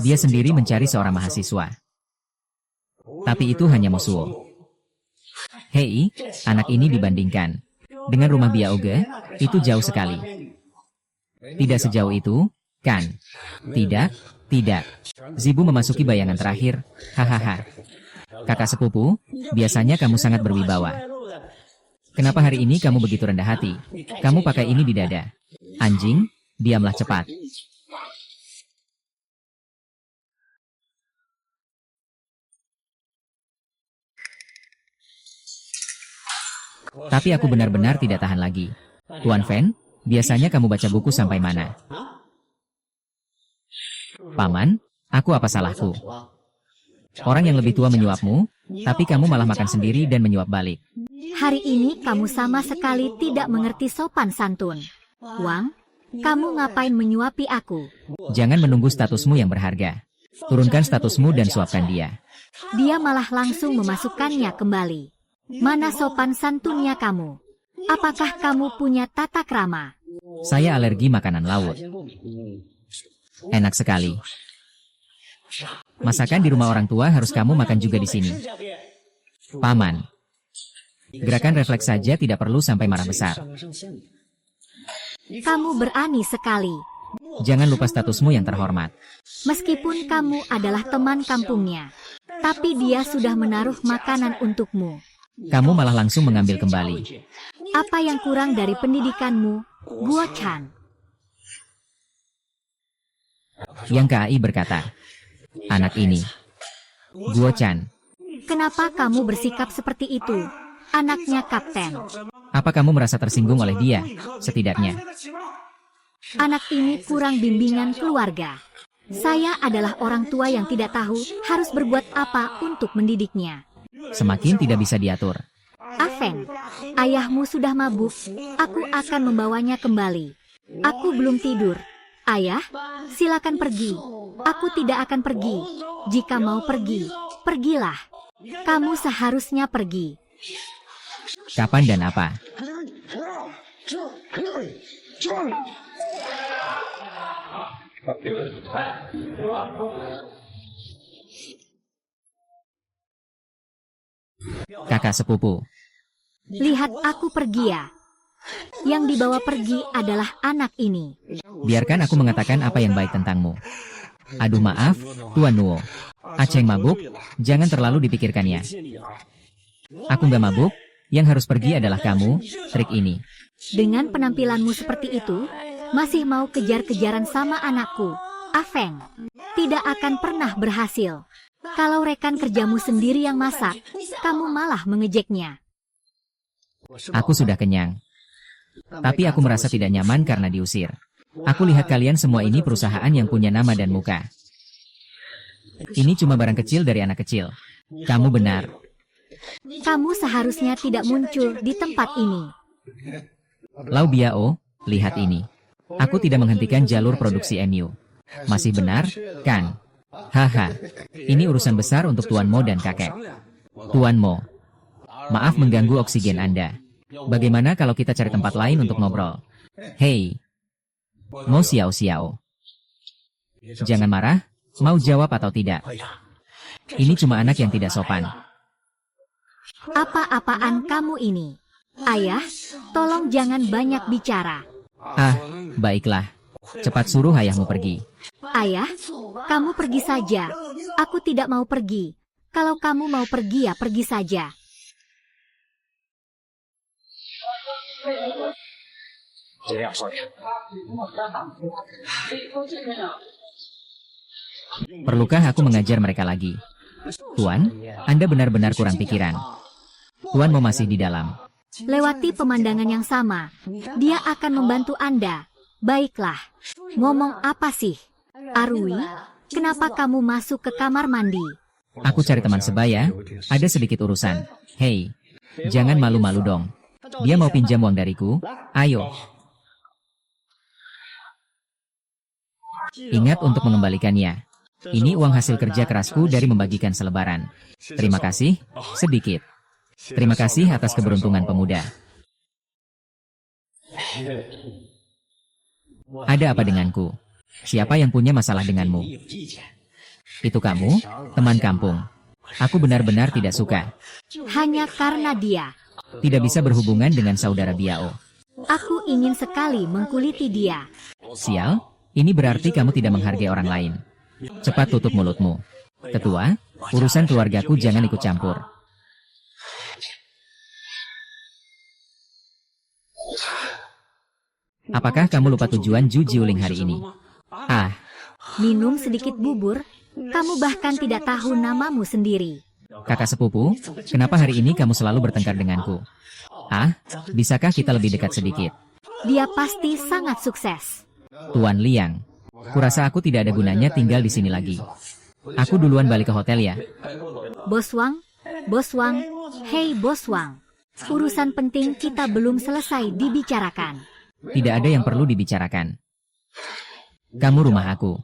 Dia sendiri mencari seorang mahasiswa. Tapi itu hanya Mosuo. Hei, anak ini dibandingkan dengan rumah Biaoge, itu jauh sekali. Tidak sejauh itu, kan? Tidak. Zibu memasuki bayangan terakhir. Hahaha. Kakak sepupu, biasanya kamu sangat berwibawa. Kenapa hari ini kamu begitu rendah hati? Kamu pakai ini di dada. Anjing, diamlah cepat. Tapi aku benar-benar tidak tahan lagi. Tuan Fen, biasanya kamu baca buku sampai mana? Paman, aku apa salahku? Orang yang lebih tua menyuapmu, tapi kamu malah makan sendiri dan menyuap balik. Hari ini kamu sama sekali tidak mengerti sopan santun. Wang, kamu ngapain menyuapi aku? Jangan menunggu statusmu yang berharga. Turunkan statusmu dan suapkan dia. Dia malah langsung memasukkannya kembali. Mana sopan santunnya kamu? Apakah kamu punya tata krama? Saya alergi makanan laut. Enak sekali. Masakan di rumah orang tua harus kamu makan juga di sini. Paman. Gerakan refleks saja tidak perlu sampai marah besar. Kamu berani sekali. Jangan lupa statusmu yang terhormat. Meskipun kamu adalah teman kampungnya, tapi dia sudah menaruh makanan untukmu. Kamu malah langsung mengambil kembali. Apa yang kurang dari pendidikanmu, Guo Chan? Yang KAI berkata, anak ini. Guo Chan. Kenapa kamu bersikap seperti itu? Anaknya kapten. Apa kamu merasa tersinggung oleh dia? Setidaknya. Anak ini kurang bimbingan keluarga. Saya adalah orang tua yang tidak tahu harus berbuat apa untuk mendidiknya. Semakin tidak bisa diatur. Afen, ayahmu sudah mabuk. Aku akan membawanya kembali. Aku belum tidur. Ayah, silakan pergi. Aku tidak akan pergi. Jika mau pergi, pergilah. Kamu seharusnya pergi. Kapan dan apa? Kakak sepupu. Lihat aku pergi ya. Yang dibawa pergi adalah anak ini. Biarkan aku mengatakan apa yang baik tentangmu. Aduh maaf, Tuan Nuo. Aceng mabuk, jangan terlalu dipikirkannya. Aku nggak mabuk, yang harus pergi adalah kamu, trik ini. Dengan penampilanmu seperti itu, masih mau kejar-kejaran sama anakku, Afeng. Tidak akan pernah berhasil. Kalau rekan kerjamu sendiri yang masak, kamu malah mengejeknya. Aku sudah kenyang. Tapi aku merasa tidak nyaman karena diusir. Aku lihat kalian semua ini perusahaan yang punya nama dan muka. Ini cuma barang kecil dari anak kecil. Kamu benar. Kamu seharusnya tidak muncul di tempat ini. Lau Biao, lihat ini. Aku tidak menghentikan jalur produksi MU. Masih benar, kan? Haha, ini urusan besar untuk Tuan Mo dan kakek. Tuan Mo, maaf mengganggu oksigen Anda. Bagaimana kalau kita cari tempat lain untuk ngobrol? Hei, Mo Xiao Xiao. Jangan marah, mau jawab atau tidak? Ini cuma anak yang tidak sopan. Apa-apaan kamu ini? Ayah, tolong jangan banyak bicara. Ah, baiklah. Cepat suruh ayahmu pergi. Ayah, kamu pergi saja. Aku tidak mau pergi. Kalau kamu mau pergi ya pergi saja. Perlukah aku mengajar mereka lagi? Tuan, Anda benar-benar kurang pikiran. Tuan mau masih di dalam. Lewati pemandangan yang sama. Dia akan membantu Anda. Baiklah. Ngomong apa sih? Arui, kenapa kamu masuk ke kamar mandi? Aku cari teman sebaya, ada sedikit urusan. Hei, Jangan malu-malu dong. Dia mau pinjam uang dariku. Ayo. Ingat untuk mengembalikannya. Ini uang hasil kerja kerasku dari membagikan selebaran. Terima kasih, sedikit. Terima kasih atas keberuntungan pemuda. Ada apa denganku? Siapa yang punya masalah denganmu? Itu kamu, teman kampung. Aku benar-benar tidak suka. Hanya karena dia. Tidak bisa berhubungan dengan saudara Biao. Aku ingin sekali mengkuliti dia. Sial, ini berarti kamu tidak menghargai orang lain. Cepat tutup mulutmu. Ketua, urusan keluargaku jangan ikut campur. Apakah kamu lupa tujuan Ju Jiuling hari ini? Ah, Minum sedikit bubur, kamu bahkan tidak tahu namamu sendiri. kakak sepupu, kenapa hari ini kamu selalu bertengkar denganku? Ah, bisakah kita lebih dekat sedikit? Dia pasti sangat sukses. Tuan Liang, kurasa aku tidak ada gunanya tinggal di sini lagi. Aku duluan balik ke hotel ya. Bos Wang, hei Bos Wang. Urusan penting kita belum selesai dibicarakan. Tidak ada yang perlu dibicarakan. Kamu rumah aku.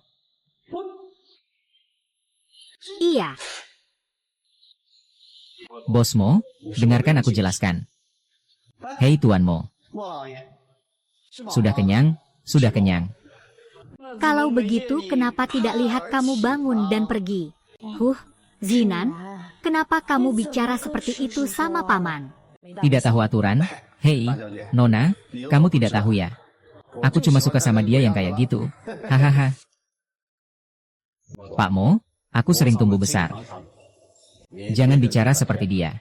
Iya, Bos Mo, dengarkan aku jelaskan. Hei Tuan Mo. Sudah kenyang? Sudah kenyang. kalau begitu kenapa tidak lihat kamu bangun dan pergi? Zinan, kenapa kamu bicara seperti itu sama paman? Tidak tahu aturan? Hei, Nona, kamu tidak tahu ya? Aku cuma suka sama dia yang kayak gitu. Hahaha. Pak Mo, aku sering tumbuh besar. Jangan bicara seperti dia.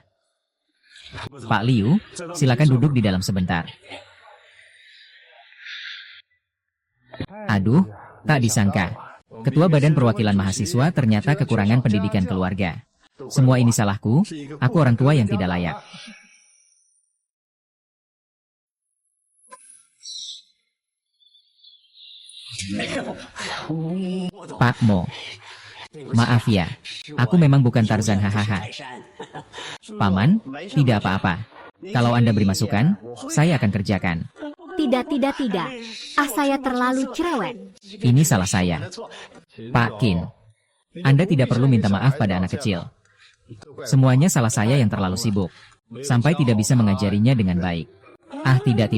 Pak Liu, silakan duduk di dalam sebentar. Aduh, tak disangka. Ketua Badan Perwakilan Mahasiswa ternyata kekurangan pendidikan keluarga. Semua ini salahku, aku orang tua yang tidak layak. Pak Mo, maaf ya, aku memang bukan Tarzan hahaha. Paman, tidak apa-apa. Kalau Anda beri masukan, saya akan kerjakan. Tidak. Saya terlalu cerewet. Ini salah saya. Pak Qin, Anda tidak perlu minta maaf pada anak kecil. Semuanya salah saya yang terlalu sibuk. Sampai tidak bisa mengajarinya dengan baik. Ah, tidak.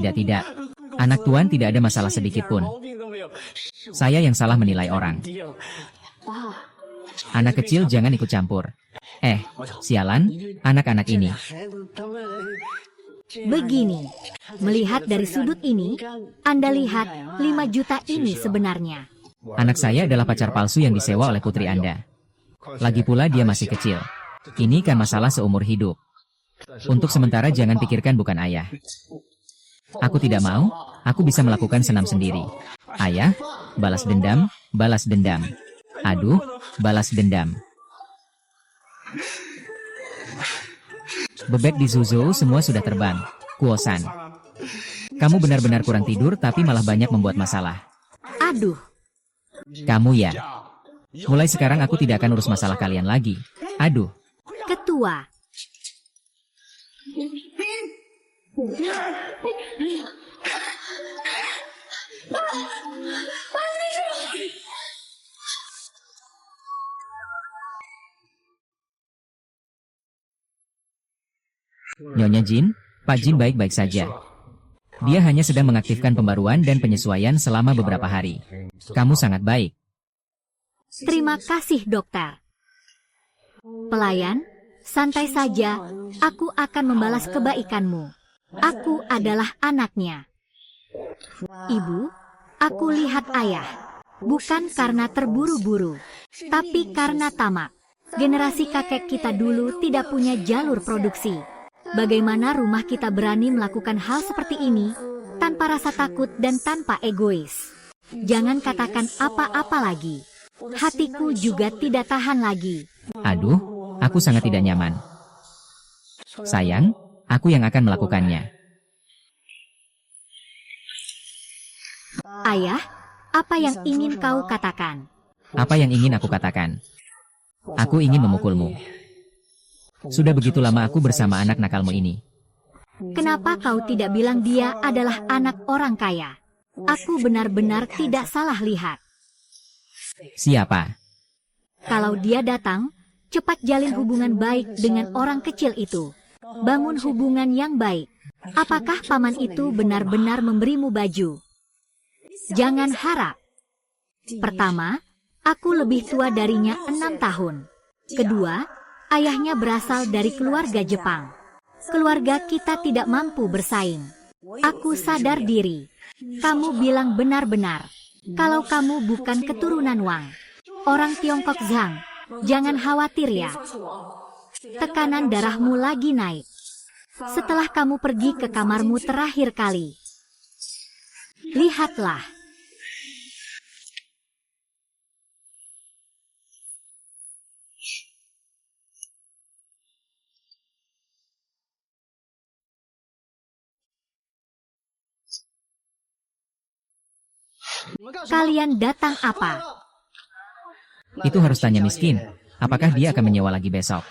Anak tuan tidak ada masalah sedikit pun. Saya yang salah menilai orang. Anak kecil jangan ikut campur. Sialan, anak-anak ini. Begini, melihat dari sudut ini, Anda lihat 5 juta ini sebenarnya. Anak saya adalah pacar palsu yang disewa oleh putri Anda. Lagi pula dia masih kecil. Ini kan masalah seumur hidup. Untuk sementara jangan pikirkan bukan ayah. Aku tidak mau, aku bisa melakukan senam sendiri. Ayah, balas dendam, balas dendam. Aduh, balas dendam. Bebek di Suzhou semua sudah terbang. Kuosan. Kamu benar-benar kurang tidur tapi malah banyak membuat masalah. Aduh, Kamu ya. Mulai sekarang aku tidak akan urus masalah kalian lagi. Aduh. ketua. Nyonya Jin, Pak Jin baik-baik saja. Dia hanya sedang mengaktifkan pembaruan dan penyesuaian selama beberapa hari. Kamu sangat baik. Terima kasih, dokter. Pelayan, santai saja. Aku akan membalas kebaikanmu. Aku adalah anaknya. Ibu, aku lihat ayah. Bukan karena terburu-buru, tapi karena tamak. Generasi kakek kita dulu tidak punya jalur produksi. Bagaimana rumah kita berani melakukan hal seperti ini, tanpa rasa takut dan tanpa egois? Jangan katakan apa-apa lagi. Hatiku juga tidak tahan lagi. Aduh, aku sangat tidak nyaman. Sayang, aku yang akan melakukannya. Ayah, apa yang ingin kau katakan? Apa yang ingin aku katakan? Aku ingin memukulmu. Sudah begitu lama aku bersama anak nakalmu ini. Kenapa kau tidak bilang dia adalah anak orang kaya? Aku benar-benar tidak salah lihat. Siapa? Kalau dia datang, cepat jalin hubungan baik dengan orang kecil itu. Bangun hubungan yang baik. Apakah paman itu benar-benar memberimu baju? Jangan harap. Pertama, aku lebih tua darinya 6 tahun. Kedua, ayahnya berasal dari keluarga Jepang. Keluarga kita tidak mampu bersaing. Aku sadar diri. Kamu bilang benar-benar. Kalau kamu bukan keturunan Wang, orang Tiongkok Zhang, jangan khawatir ya. Tekanan darahmu lagi naik. Setelah kamu pergi ke kamarmu terakhir kali. Lihatlah. Kalian datang apa? Itu harus tanya miskin. Apakah dia akan menyewa lagi besok?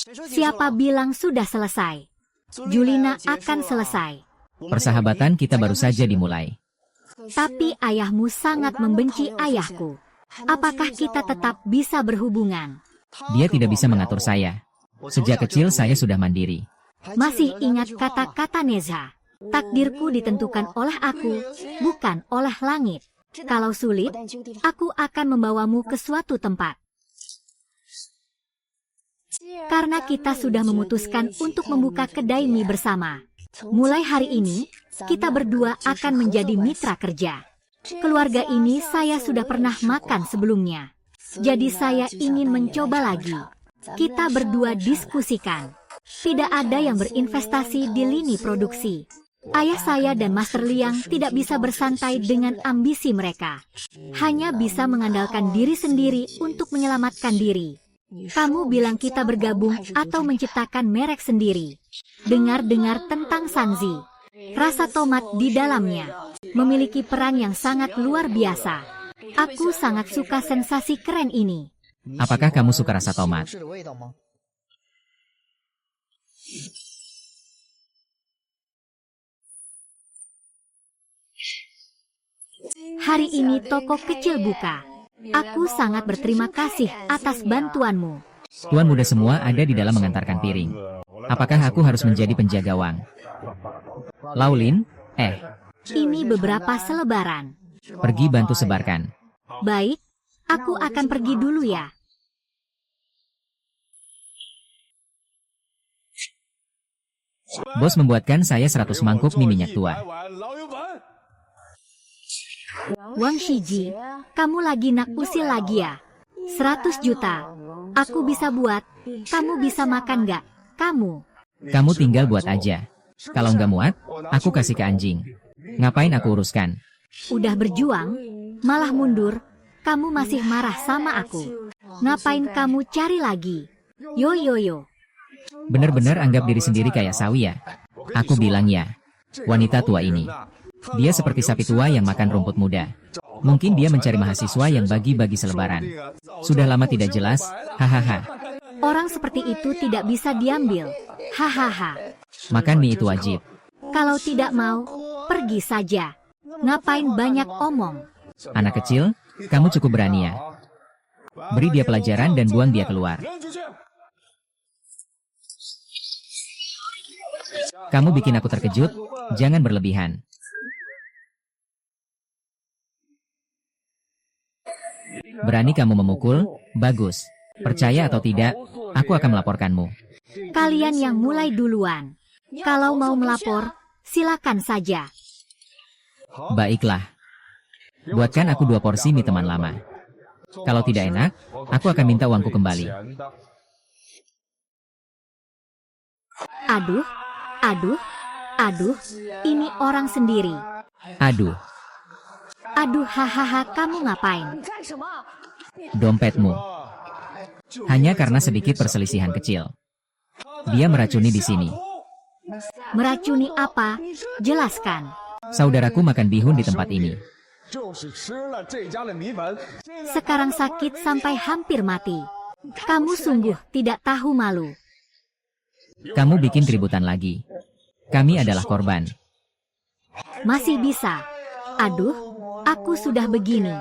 Siapa bilang sudah selesai? Julina akan selesai. Persahabatan kita baru saja dimulai. Tapi ayahmu sangat membenci ayahku. Apakah kita tetap bisa berhubungan? Dia tidak bisa mengatur saya. Sejak kecil saya sudah mandiri. Masih ingat kata-kata Neza? Takdirku ditentukan oleh aku, bukan oleh langit. Kalau sulit, aku akan membawamu ke suatu tempat. Karena kita sudah memutuskan untuk membuka kedai mie bersama. Mulai hari ini, kita berdua akan menjadi mitra kerja. Keluarga ini saya sudah pernah makan sebelumnya. Jadi saya ingin mencoba lagi. Kita berdua diskusikan. Tidak ada yang berinvestasi di lini produksi. Ayah saya dan Master Liang tidak bisa bersantai dengan ambisi mereka. Hanya bisa mengandalkan diri sendiri untuk menyelamatkan diri. Kamu bilang kita bergabung atau menciptakan merek sendiri. Dengar-dengar tentang Sanzi. Rasa tomat di dalamnya memiliki peran yang sangat luar biasa. Aku sangat suka sensasi keren ini. Apakah kamu suka rasa tomat? Hari ini toko kecil buka. Aku sangat berterima kasih atas bantuanmu. Tuan muda semua ada di dalam mengantarkan piring. Apakah aku harus menjadi penjaga Wang? Laulin, Ini beberapa selebaran. pergi bantu sebarkan. Baik, aku akan pergi dulu ya. Bos membuatkan saya 100 mangkuk mie minyak tua. Wang Shiji, kamu lagi nak usil lagi ya? 100 juta. Aku bisa buat. Kamu bisa makan nggak? Kamu. Kamu tinggal buat aja. Kalau nggak muat, aku kasih ke anjing. Ngapain aku uruskan? Udah berjuang, malah mundur. Kamu masih marah sama aku. Ngapain kamu cari lagi? Yo yo yo. Bener-bener anggap diri sendiri kayak sawi ya? Aku bilang ya. Wanita tua ini. Dia seperti sapi tua yang makan rumput muda. Mungkin dia mencari mahasiswa yang bagi-bagi selebaran. Sudah lama tidak jelas, hahaha. Orang seperti itu tidak bisa diambil. Hahaha. Makan mie itu wajib. Kalau tidak mau, pergi saja. Ngapain banyak omong? Anak kecil, kamu cukup berani ya? Beri dia pelajaran dan buang dia keluar. Kamu bikin aku terkejut, jangan berlebihan. Berani kamu memukul? Bagus. Percaya atau tidak, aku akan melaporkanmu. Kalian yang mulai duluan. Kalau mau melapor, silakan saja. Baiklah. Buatkan aku 2 porsi mie teman lama. Kalau tidak enak, aku akan minta uangku kembali. Aduh, aduh, aduh, ini orang sendiri. Aduh, Aduh, hahaha, kamu ngapain? Dompetmu. Hanya karena sedikit perselisihan kecil. Dia meracuni di sini. Meracuni apa? Jelaskan. Saudaraku makan bihun di tempat ini. Sekarang sakit sampai hampir mati. Kamu sungguh tidak tahu malu. Kamu bikin keributan lagi. Kami adalah korban. Masih bisa. Aduh, aku sudah begini.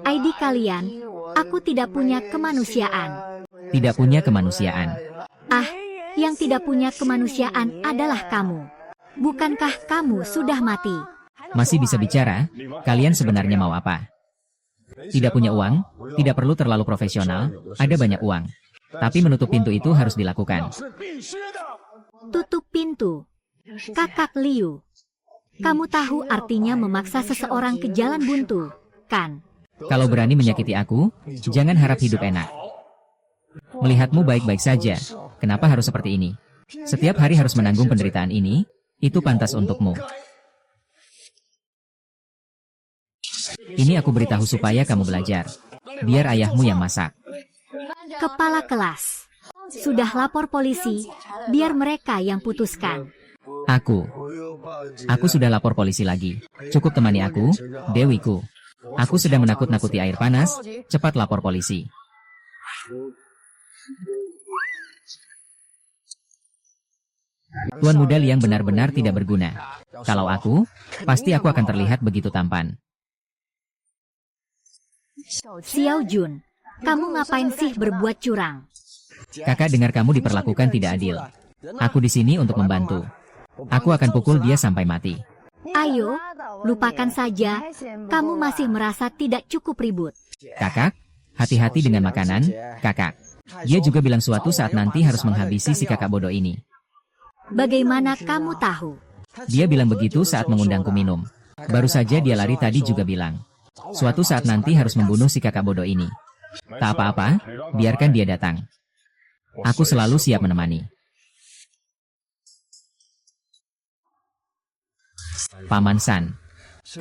ID kalian, aku tidak punya kemanusiaan. Tidak punya kemanusiaan. Ah, yang tidak punya kemanusiaan adalah kamu. Bukankah kamu sudah mati? Masih bisa bicara? Kalian sebenarnya mau apa? Tidak punya uang? Tidak perlu terlalu profesional, ada banyak uang. Tapi menutup pintu itu harus dilakukan. Tutup pintu. Kakak Liu. Kamu tahu artinya memaksa seseorang ke jalan buntu, kan? Kalau berani menyakiti aku, jangan harap hidup enak. Melihatmu baik-baik saja, kenapa harus seperti ini? Setiap hari harus menanggung penderitaan ini, itu pantas untukmu. Ini aku beritahu supaya kamu belajar. Biar ayahmu yang masak. Kepala kelas. Sudah lapor polisi, biar mereka yang putuskan. Aku sudah lapor polisi lagi. Cukup temani aku, Dewiku. Aku sedang menakut-nakuti air panas, cepat lapor polisi. Tuan muda Liang benar-benar tidak berguna. Kalau aku, pasti aku akan terlihat begitu tampan. Xiao Jun, kamu ngapain sih berbuat curang? Kakak dengar kamu diperlakukan tidak adil. Aku di sini untuk membantu. Aku akan pukul dia sampai mati. Ayo, lupakan saja. Kamu masih merasa tidak cukup ribut. Kakak, hati-hati dengan makanan, kakak. Dia juga bilang suatu saat nanti harus menghabisi si kakak bodoh ini. Bagaimana kamu tahu? Dia bilang begitu saat mengundangku minum. Baru saja dia lari tadi juga bilang. Suatu saat nanti harus membunuh si kakak bodoh ini. Tak apa-apa, biarkan dia datang. Aku selalu siap menemani. Paman San,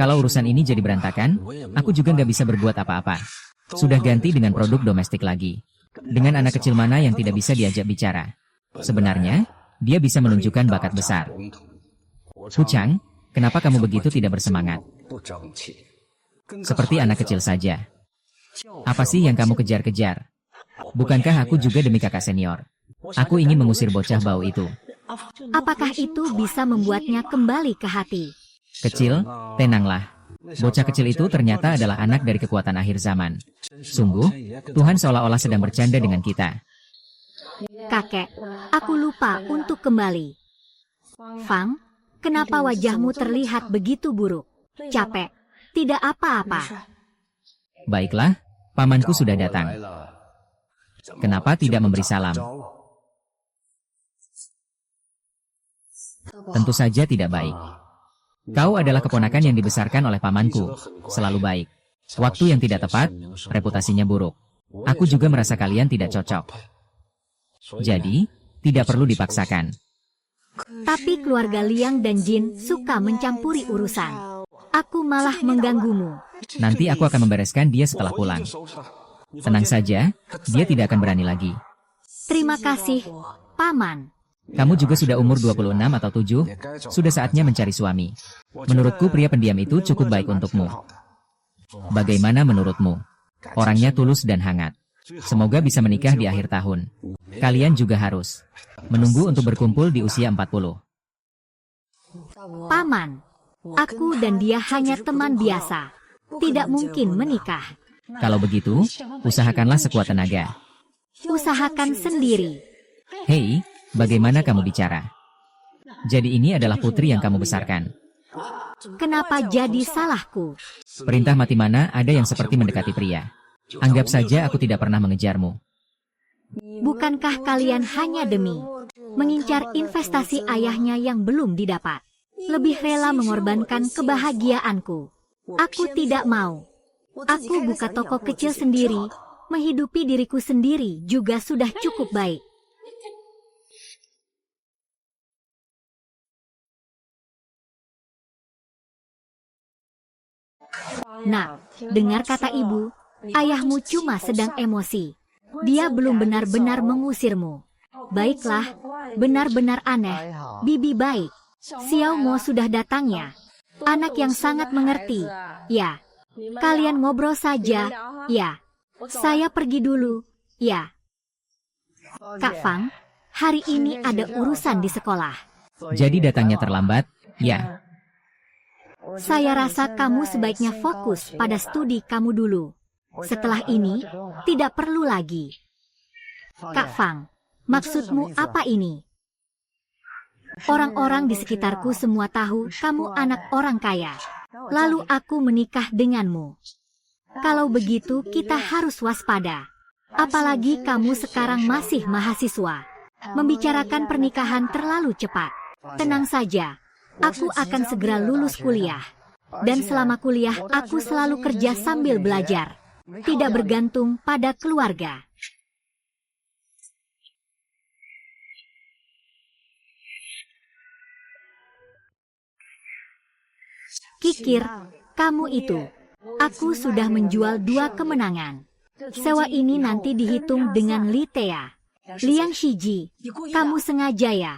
kalau urusan ini jadi berantakan, aku juga nggak bisa berbuat apa-apa. Sudah ganti dengan produk domestik lagi. Dengan anak kecil mana yang tidak bisa diajak bicara. Sebenarnya, dia bisa menunjukkan bakat besar. Huchang, kenapa kamu begitu tidak bersemangat? Seperti anak kecil saja. Apa sih yang kamu kejar-kejar? Bukankah aku juga demi kakak senior? Aku ingin mengusir bocah bau itu. Apakah itu bisa membuatnya kembali ke hati? Kecil, tenanglah. Bocah kecil itu ternyata adalah anak dari kekuatan akhir zaman. Sungguh, Tuhan seolah-olah sedang bercanda dengan kita. Kakek, aku lupa untuk kembali. Fang, kenapa wajahmu terlihat begitu buruk? Capek? Tidak apa-apa. Baiklah, pamanku sudah datang. Kenapa tidak memberi salam? Tentu saja tidak baik. Kau adalah keponakan yang dibesarkan oleh pamanku, selalu baik. Waktu yang tidak tepat, reputasinya buruk. Aku juga merasa kalian tidak cocok. Jadi, tidak perlu dipaksakan. Tapi keluarga Liang dan Jin suka mencampuri urusan. Aku malah mengganggumu. Nanti aku akan membereskan dia setelah pulang. Tenang saja, dia tidak akan berani lagi. Terima kasih, Paman. Kamu juga sudah umur 26 atau 7, sudah saatnya mencari suami. Menurutku pria pendiam itu cukup baik untukmu. Bagaimana menurutmu? Orangnya tulus dan hangat. Semoga bisa menikah di akhir tahun. Kalian juga harus menunggu untuk berkumpul di usia 40. Paman, aku dan dia hanya teman biasa. Tidak mungkin menikah. Kalau begitu, usahakanlah sekuat tenaga. Usahakan sendiri. Hei, bagaimana kamu bicara? Jadi ini adalah putri yang kamu besarkan. Kenapa jadi salahku? Perintah mati mana ada yang seperti mendekati pria. Anggap saja aku tidak pernah mengejarmu. Bukankah kalian hanya demi mengincar investasi ayahnya yang belum didapat? Lebih rela mengorbankan kebahagiaanku. Aku tidak mau. Aku buka toko kecil sendiri, menghidupi diriku sendiri juga sudah cukup baik. Nak, dengar kata ibu, ayahmu cuma sedang emosi. Dia belum benar-benar mengusirmu. Baiklah, benar-benar aneh. Bibi baik. Xiao Mo sudah datangnya. Anak yang sangat mengerti. Ya. Kalian ngobrol saja. Ya. Saya pergi dulu. Ya. Kak Fang, hari ini ada urusan di sekolah. Jadi datangnya terlambat? Ya. Saya rasa kamu sebaiknya fokus pada studi kamu dulu. Setelah ini, tidak perlu lagi. Kak Fang, maksudmu apa ini? Orang-orang di sekitarku semua tahu kamu anak orang kaya. Lalu aku menikah denganmu. Kalau begitu kita harus waspada. Apalagi kamu sekarang masih mahasiswa. Membicarakan pernikahan terlalu cepat. Tenang saja, aku akan segera lulus kuliah. Dan selama kuliah aku selalu kerja sambil belajar. Tidak bergantung pada keluarga. Kikir, kamu itu. Aku sudah menjual 2 kemenangan. Sewa ini nanti dihitung dengan Li Tea. Liang Shiji, kamu sengaja ya?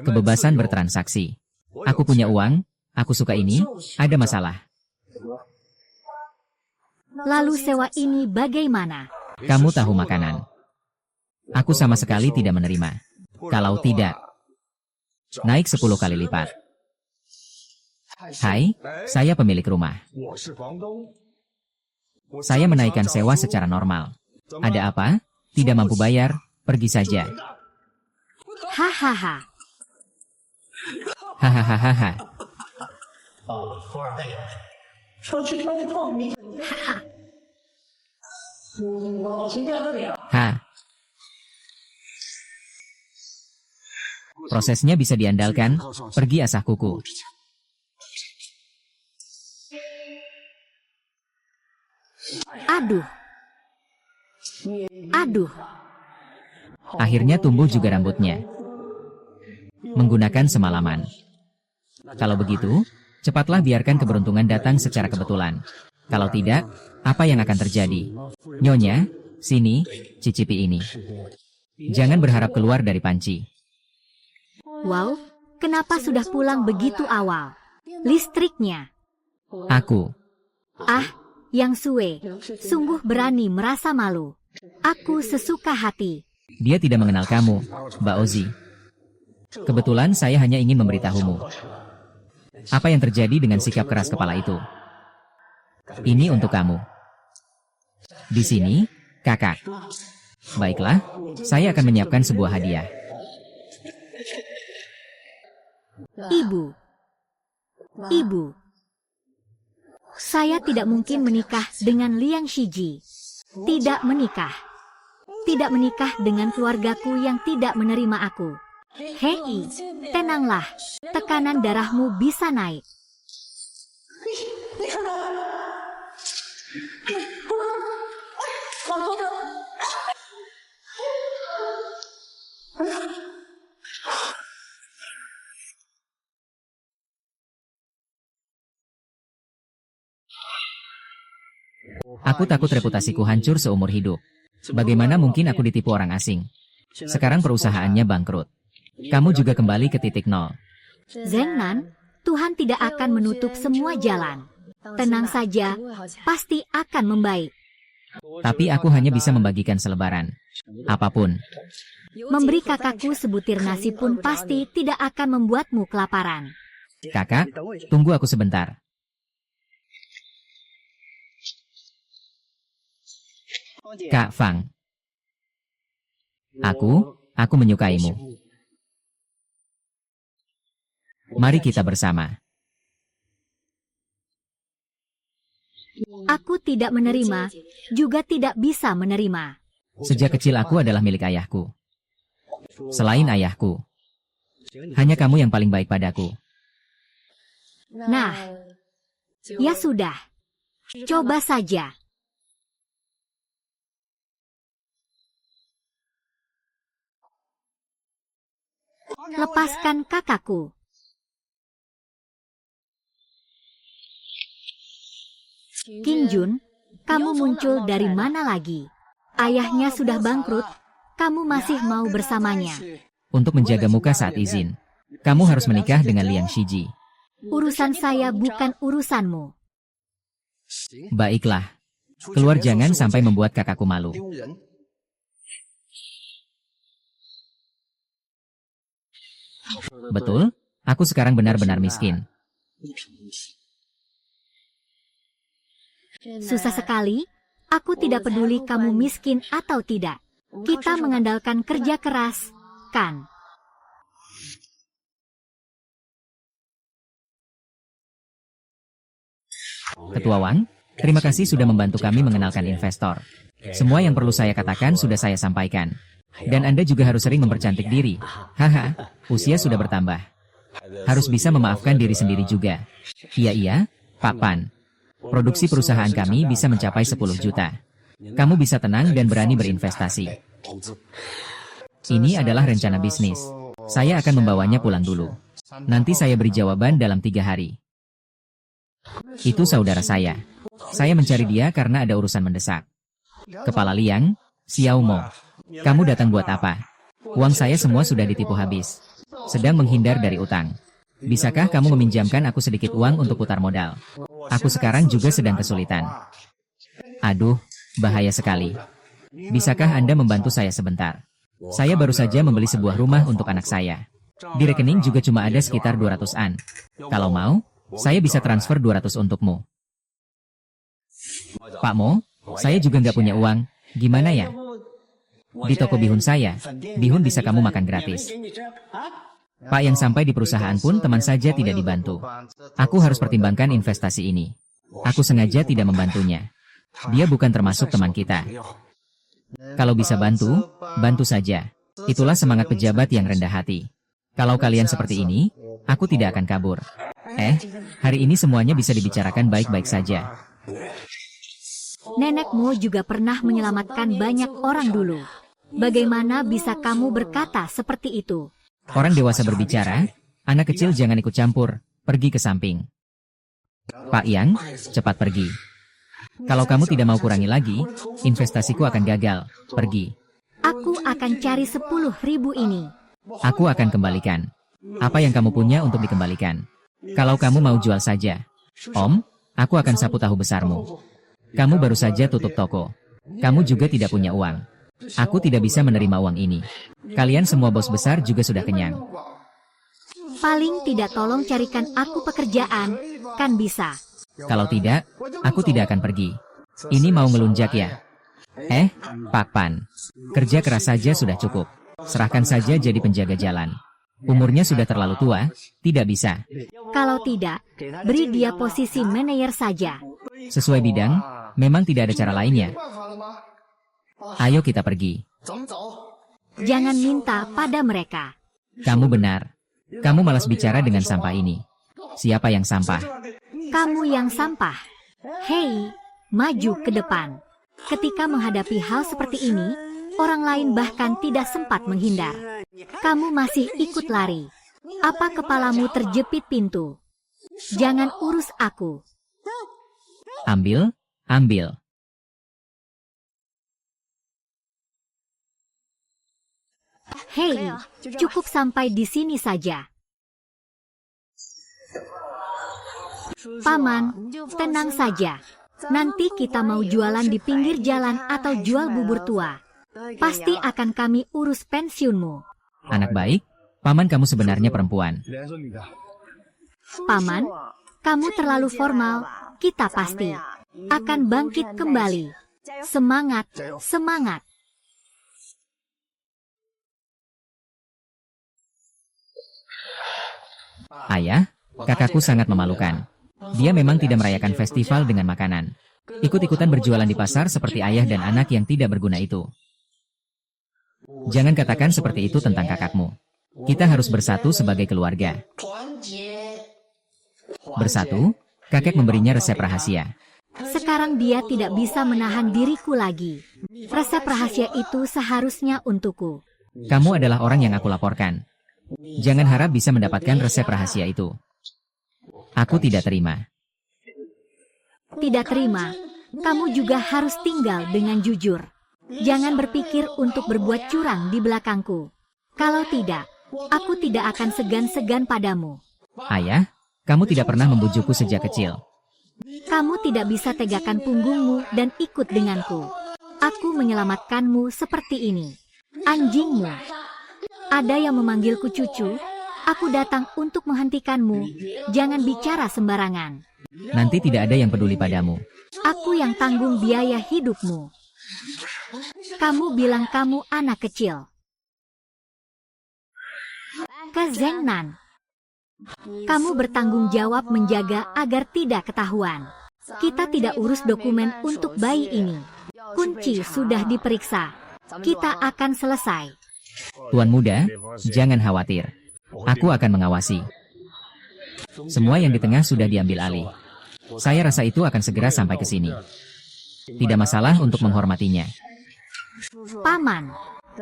Kebebasan bertransaksi. Aku punya uang, aku suka ini, ada masalah. Lalu sewa ini bagaimana? Kamu tahu makanan. Aku sama sekali tidak menerima. Kalau tidak, naik 10 kali lipat. Hai, saya pemilik rumah. Saya menaikkan sewa secara normal. Ada apa? Tidak mampu bayar, pergi saja. Hahaha. Hahaha. Ha. Prosesnya bisa diandalkan, pergi asah kuku. Aduh. Aduh. Akhirnya tumbuh juga rambutnya. Menggunakan semalaman. Kalau begitu, cepatlah biarkan keberuntungan datang secara kebetulan. Kalau tidak, apa yang akan terjadi? Nyonya, sini, cicipi ini. Jangan berharap keluar dari panci. Wow, kenapa sudah pulang begitu awal? Listriknya. Aku. Ah, Yang Sue, sungguh berani merasa malu. Aku sesuka hati. Dia tidak mengenal kamu, Mbak Ozi. Kebetulan saya hanya ingin memberitahumu. Apa yang terjadi dengan sikap keras kepala itu? Ini untuk kamu. Di sini, kakak. Baiklah, saya akan menyiapkan sebuah hadiah. Ibu. Ibu. Saya tidak mungkin menikah dengan Liang Shiji. Tidak menikah. Tidak menikah dengan keluargaku yang tidak menerima aku. Hei, tenanglah. Tekanan darahmu bisa naik. Aku takut reputasiku hancur seumur hidup. Bagaimana mungkin aku ditipu orang asing? Sekarang perusahaannya bangkrut. Kamu juga kembali ke titik nol. Zheng Nan, Tuhan tidak akan menutup semua jalan. Tenang saja, pasti akan membaik. Tapi aku hanya bisa membagikan selebaran. Apapun. Memberi kakakku sebutir nasi pun pasti tidak akan membuatmu kelaparan. Kakak, tunggu aku sebentar. Kak Fang. Aku menyukaimu. Mari kita bersama. Aku tidak menerima, juga tidak bisa menerima. Sejak kecil aku adalah milik ayahku. Selain ayahku, hanya kamu yang paling baik padaku. Nah, ya sudah. Coba saja. Lepaskan kakakku. Qin Jun, kamu muncul dari mana lagi? Ayahnya sudah bangkrut, kamu masih mau bersamanya. Untuk menjaga muka saat izin, kamu harus menikah dengan Liang Shiji. Urusan saya bukan urusanmu. Baiklah. Keluar, jangan sampai membuat kakakku malu. Betul, aku sekarang benar-benar miskin. Susah sekali, aku tidak peduli kamu miskin atau tidak. Kita mengandalkan kerja keras, kan? Ketua Wang, terima kasih sudah membantu kami mengenalkan investor. Semua yang perlu saya katakan sudah saya sampaikan. Dan Anda juga harus sering mempercantik diri. Haha, usia sudah bertambah. Harus bisa memaafkan diri sendiri juga. Iya, Pak Pan. Produksi perusahaan kami bisa mencapai 10 juta. Kamu bisa tenang dan berani berinvestasi. Ini adalah rencana bisnis. Saya akan membawanya pulang dulu. Nanti saya beri jawaban dalam 3 hari. Itu saudara saya. Saya mencari dia karena ada urusan mendesak. Kepala Liang, Xiao Mo. Kamu datang buat apa? Uang saya semua sudah ditipu habis. Sedang menghindar dari utang. Bisakah kamu meminjamkan aku sedikit uang untuk putar modal? Aku sekarang juga sedang kesulitan. Aduh, bahaya sekali. Bisakah Anda membantu saya sebentar? Saya baru saja membeli sebuah rumah untuk anak saya. Di rekening juga cuma ada sekitar 200-an. Kalau mau, saya bisa transfer 200 untukmu. Pak Mo, saya juga nggak punya uang. Gimana ya? Di toko bihun saya, bihun bisa kamu makan gratis. Pak, yang sampai di perusahaan pun teman saja tidak dibantu. Aku harus pertimbangkan investasi ini. Aku sengaja tidak membantunya. Dia bukan termasuk teman kita. Kalau bisa bantu, bantu saja. Itulah semangat pejabat yang rendah hati. Kalau kalian seperti ini, aku tidak akan kabur. Hari ini semuanya bisa dibicarakan baik-baik saja. Nenekmu juga pernah menyelamatkan banyak orang dulu. Bagaimana bisa kamu berkata seperti itu? Orang dewasa berbicara, anak kecil jangan ikut campur, pergi ke samping. Pak Yang, cepat pergi. Kalau kamu tidak mau kurangi lagi, investasiku akan gagal, pergi. Aku akan cari 10.000 ini. Aku akan kembalikan. Apa yang kamu punya untuk dikembalikan? Kalau kamu mau jual saja. Om, aku akan sapu tahu besarmu. Kamu baru saja tutup toko. Kamu juga tidak punya uang. Aku tidak bisa menerima uang ini. Kalian semua bos besar juga sudah kenyang. Paling tidak tolong carikan aku pekerjaan, kan bisa. Kalau tidak, aku tidak akan pergi. Ini mau ngelunjak ya? Pak Pan. Kerja keras saja sudah cukup. Serahkan saja jadi penjaga jalan. Umurnya sudah terlalu tua, tidak bisa. Kalau tidak, beri dia posisi manajer saja. Sesuai bidang, memang tidak ada cara lainnya. Ayo kita pergi. Jangan minta pada mereka. Kamu benar. Kamu malas bicara dengan sampah ini. Siapa yang sampah? Kamu yang sampah. Hei, maju ke depan. Ketika menghadapi hal seperti ini, orang lain bahkan tidak sempat menghindar. Kamu masih ikut lari. Apa kepalamu terjepit pintu? Jangan urus aku. Ambil, ambil. Hei, cukup sampai di sini saja. Paman, tenang saja. Nanti kita mau jualan di pinggir jalan atau jual bubur tua. Pasti akan kami urus pensiunmu. Anak baik, Paman kamu sebenarnya perempuan. Paman, kamu terlalu formal. Kita pasti akan bangkit kembali. Semangat, semangat. Ayah, kakakku sangat memalukan. Dia memang tidak merayakan festival dengan makanan. Ikut-ikutan berjualan di pasar seperti ayah dan anak yang tidak berguna itu. Jangan katakan seperti itu tentang kakakmu. Kita harus bersatu sebagai keluarga. Bersatu, kakek memberinya resep rahasia. Sekarang dia tidak bisa menahan diriku lagi. Resep rahasia itu seharusnya untukku. Kamu adalah orang yang aku laporkan. Jangan harap bisa mendapatkan resep rahasia itu. Aku tidak terima. tidak terima, kamu juga harus tinggal dengan jujur. Jangan berpikir untuk berbuat curang di belakangku. Kalau tidak, aku tidak akan segan-segan padamu. Ayah, kamu tidak pernah membujukku sejak kecil. Kamu tidak bisa tegakkan punggungmu dan ikut denganku. Aku menyelamatkanmu seperti ini. Anjingmu. Ada yang memanggilku cucu? Aku datang untuk menghentikanmu. Jangan bicara sembarangan. Nanti tidak ada yang peduli padamu. Aku yang tanggung biaya hidupmu. Kamu bilang kamu anak kecil. Ke Zengnan. Kamu bertanggung jawab menjaga agar tidak ketahuan. Kita tidak urus dokumen untuk bayi ini. Kunci sudah diperiksa. Kita akan selesai. Tuan muda, jangan khawatir. Aku akan mengawasi. Semua yang di tengah sudah diambil alih. Saya rasa itu akan segera sampai ke sini. Tidak masalah untuk menghormatinya. Paman,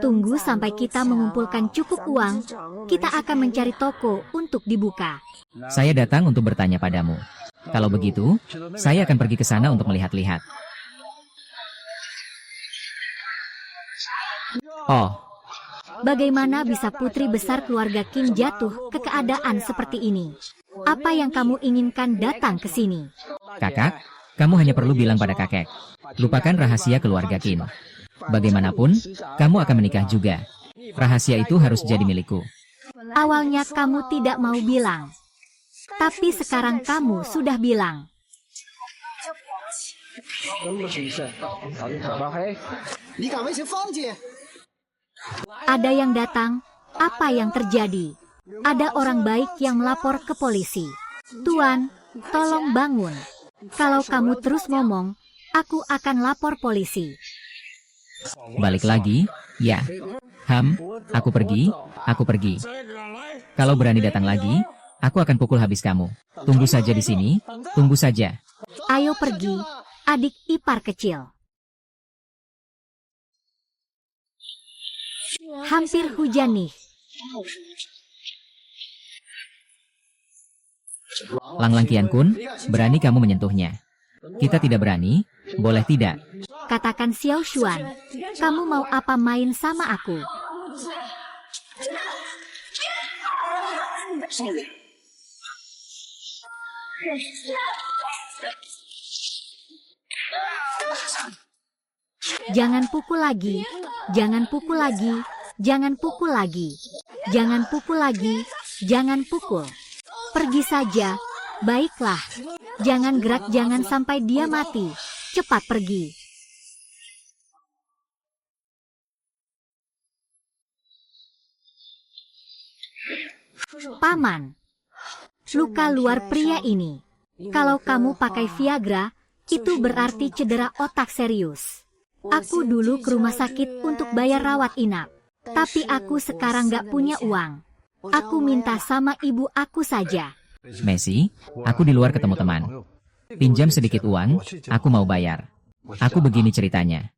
tunggu sampai kita mengumpulkan cukup uang. Kita akan mencari toko untuk dibuka. Saya datang untuk bertanya padamu. Kalau begitu, saya akan pergi ke sana untuk melihat-lihat. Oh, Bagaimana bisa putri besar keluarga Kim jatuh ke keadaan seperti ini? Apa yang kamu inginkan datang ke sini? kakak, kamu hanya perlu bilang pada kakek. Lupakan rahasia keluarga Kim. Bagaimanapun, kamu akan menikah juga. Rahasia itu harus jadi milikku. Awalnya kamu tidak mau bilang. Tapi sekarang kamu sudah bilang. Ada yang datang, apa yang terjadi? Ada orang baik yang melapor ke polisi. Tuan, tolong bangun. Kalau kamu terus ngomong, aku akan lapor polisi. Balik lagi, ya. Aku pergi. Kalau berani datang lagi, aku akan pukul habis kamu. Tunggu saja di sini, tunggu saja. Ayo pergi, adik ipar kecil. Hampir hujan nih. Lang Kian Kun, berani kamu menyentuhnya. Kita tidak berani, boleh tidak? Katakan Xiao Xuan, kamu mau apa main sama aku? Jangan pukul lagi, jangan pukul lagi, jangan pukul lagi, jangan pukul lagi, jangan pukul. Pergi saja, baiklah. Jangan gerak, jangan sampai dia mati. Cepat pergi. Paman, luka luar pria ini. Kalau kamu pakai Viagra, itu berarti cedera otak serius. Aku dulu ke rumah sakit untuk bayar rawat inap. Tapi aku sekarang gak punya uang. Aku minta sama ibu aku saja. Messi, aku di luar ketemu teman. Pinjam sedikit uang, aku mau bayar. Aku begini ceritanya.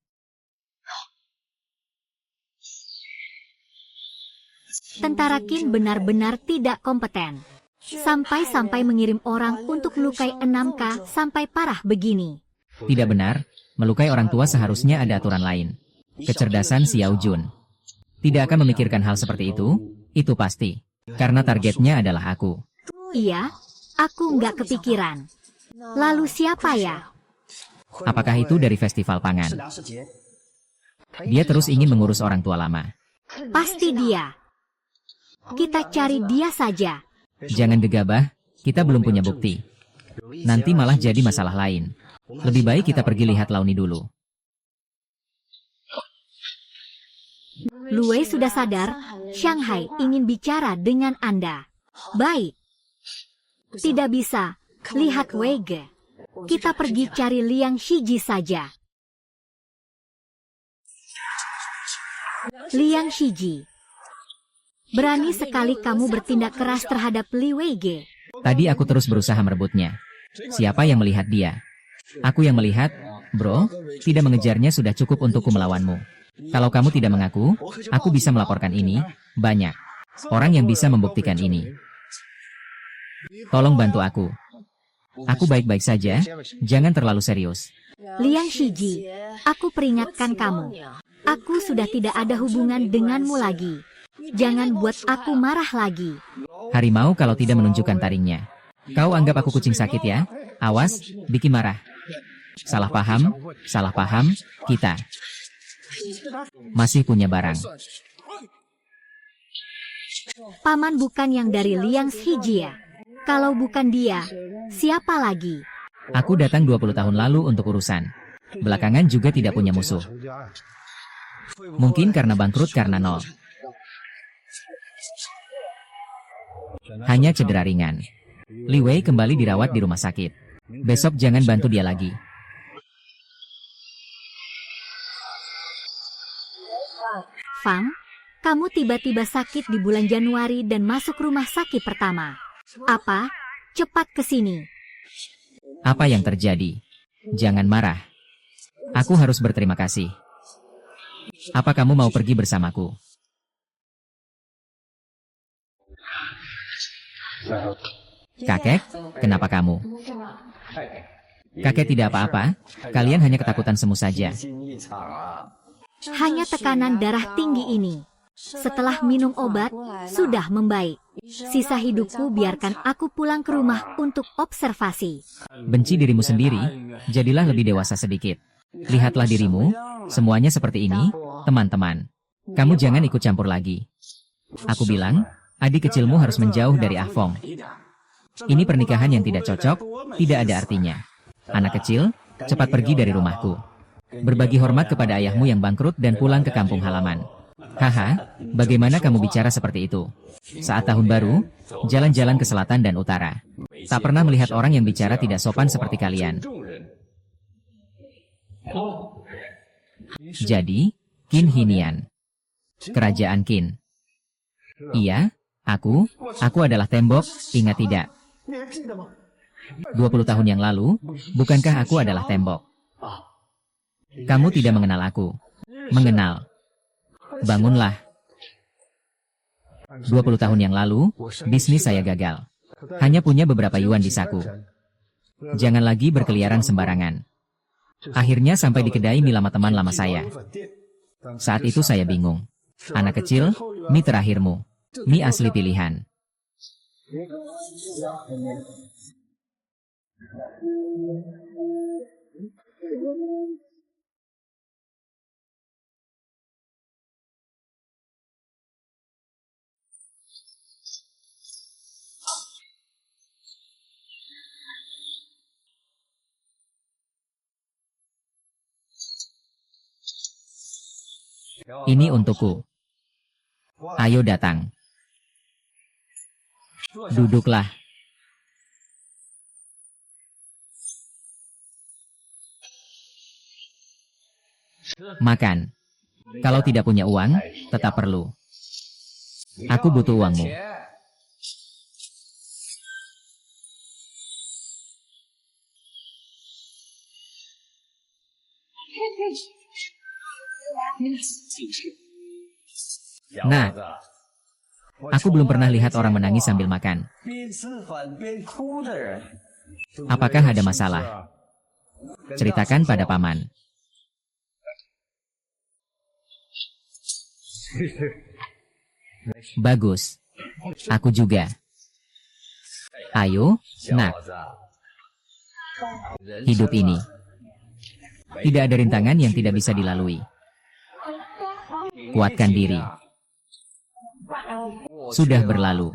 Tentara Qin benar-benar tidak kompeten. Sampai-sampai mengirim orang untuk melukai 6K sampai parah begini. Tidak benar, melukai orang tua seharusnya ada aturan lain. Kecerdasan Xiao Jun. Tidak akan memikirkan hal seperti itu pasti. Karena targetnya adalah aku. Iya, aku nggak kepikiran. Lalu siapa ya? Apakah itu dari festival pangan? Dia terus ingin mengurus orang tua lama. Pasti dia. Kita cari dia saja. Jangan gegabah, kita belum punya bukti. Nanti malah jadi masalah lain. Lebih baik kita pergi lihat Launi dulu. Lue sudah sadar, Shanghai ingin bicara dengan Anda. Baik. Tidak bisa, lihat Weige. Kita pergi cari Liang Shiji saja. Liang Shiji. Berani sekali kamu bertindak keras terhadap Li Weige. Tadi aku terus berusaha merebutnya. Siapa yang melihat dia? Aku yang melihat, bro, tidak mengejarnya sudah cukup untukku melawanmu. Kalau kamu tidak mengaku, aku bisa melaporkan ini, banyak orang yang bisa membuktikan ini. Tolong bantu aku. Aku baik-baik saja, jangan terlalu serius. Liang Shiji, aku peringatkan kamu. Aku sudah tidak ada hubungan denganmu lagi. Jangan buat aku marah lagi. Harimau kalau tidak menunjukkan taringnya. Kau anggap aku kucing sakit ya? Awas, bikin marah. Salah paham, kita masih punya barang. Paman bukan yang dari Liang Shiji ya? Kalau bukan dia, siapa lagi? Aku datang 20 tahun lalu untuk urusan. Belakangan juga tidak punya musuh. Mungkin karena bangkrut karena nol. Hanya cedera ringan. Li Wei kembali dirawat di rumah sakit. Besok jangan bantu dia lagi. Fang, kamu tiba-tiba sakit di bulan Januari dan masuk rumah sakit pertama. Apa? Cepat ke sini. Apa yang terjadi? Jangan marah. Aku harus berterima kasih. Apa kamu mau pergi bersamaku? Kakek, kenapa kamu? Kakek tidak apa-apa, kalian hanya ketakutan semu saja. Hanya tekanan darah tinggi ini. Setelah minum obat, sudah membaik. Sisa hidupku biarkan aku pulang ke rumah untuk observasi. Benci dirimu sendiri, jadilah lebih dewasa sedikit. Lihatlah dirimu, semuanya seperti ini, teman-teman. Kamu jangan ikut campur lagi. Aku bilang, adik kecilmu harus menjauh dari Ah Fong. Ini pernikahan yang tidak cocok, tidak ada artinya. Anak kecil, cepat pergi dari rumahku. Berbagi hormat kepada ayahmu yang bangkrut dan pulang ke kampung halaman. Haha, bagaimana kamu bicara seperti itu? Saat tahun baru, jalan-jalan ke selatan dan utara. Tak pernah melihat orang yang bicara tidak sopan seperti kalian. Jadi, Qin Hinian. Kerajaan Qin. Iya, aku adalah tembok, ingat tidak? 20 tahun yang lalu, bukankah aku adalah tembok? Kamu tidak mengenal aku. Mengenal. Bangunlah. 20 tahun yang lalu, bisnis saya gagal. Hanya punya beberapa yuan di saku. Jangan lagi berkeliaran sembarangan. Akhirnya sampai di kedai mie lama teman lama saya. Saat itu saya bingung. Anak kecil, mie terakhirmu. Mie asli pilihan. Ini untukku. Ayo datang. Duduklah. Makan. Kalau tidak punya uang, tetap perlu. Aku butuh uangmu. Nah, aku belum pernah lihat orang menangis sambil makan. Apakah ada masalah? Ceritakan pada paman. Bagus. Aku juga. Ayo, nak. Hidup ini. Tidak ada rintangan yang tidak bisa dilalui. Kuatkan diri. Sudah berlalu.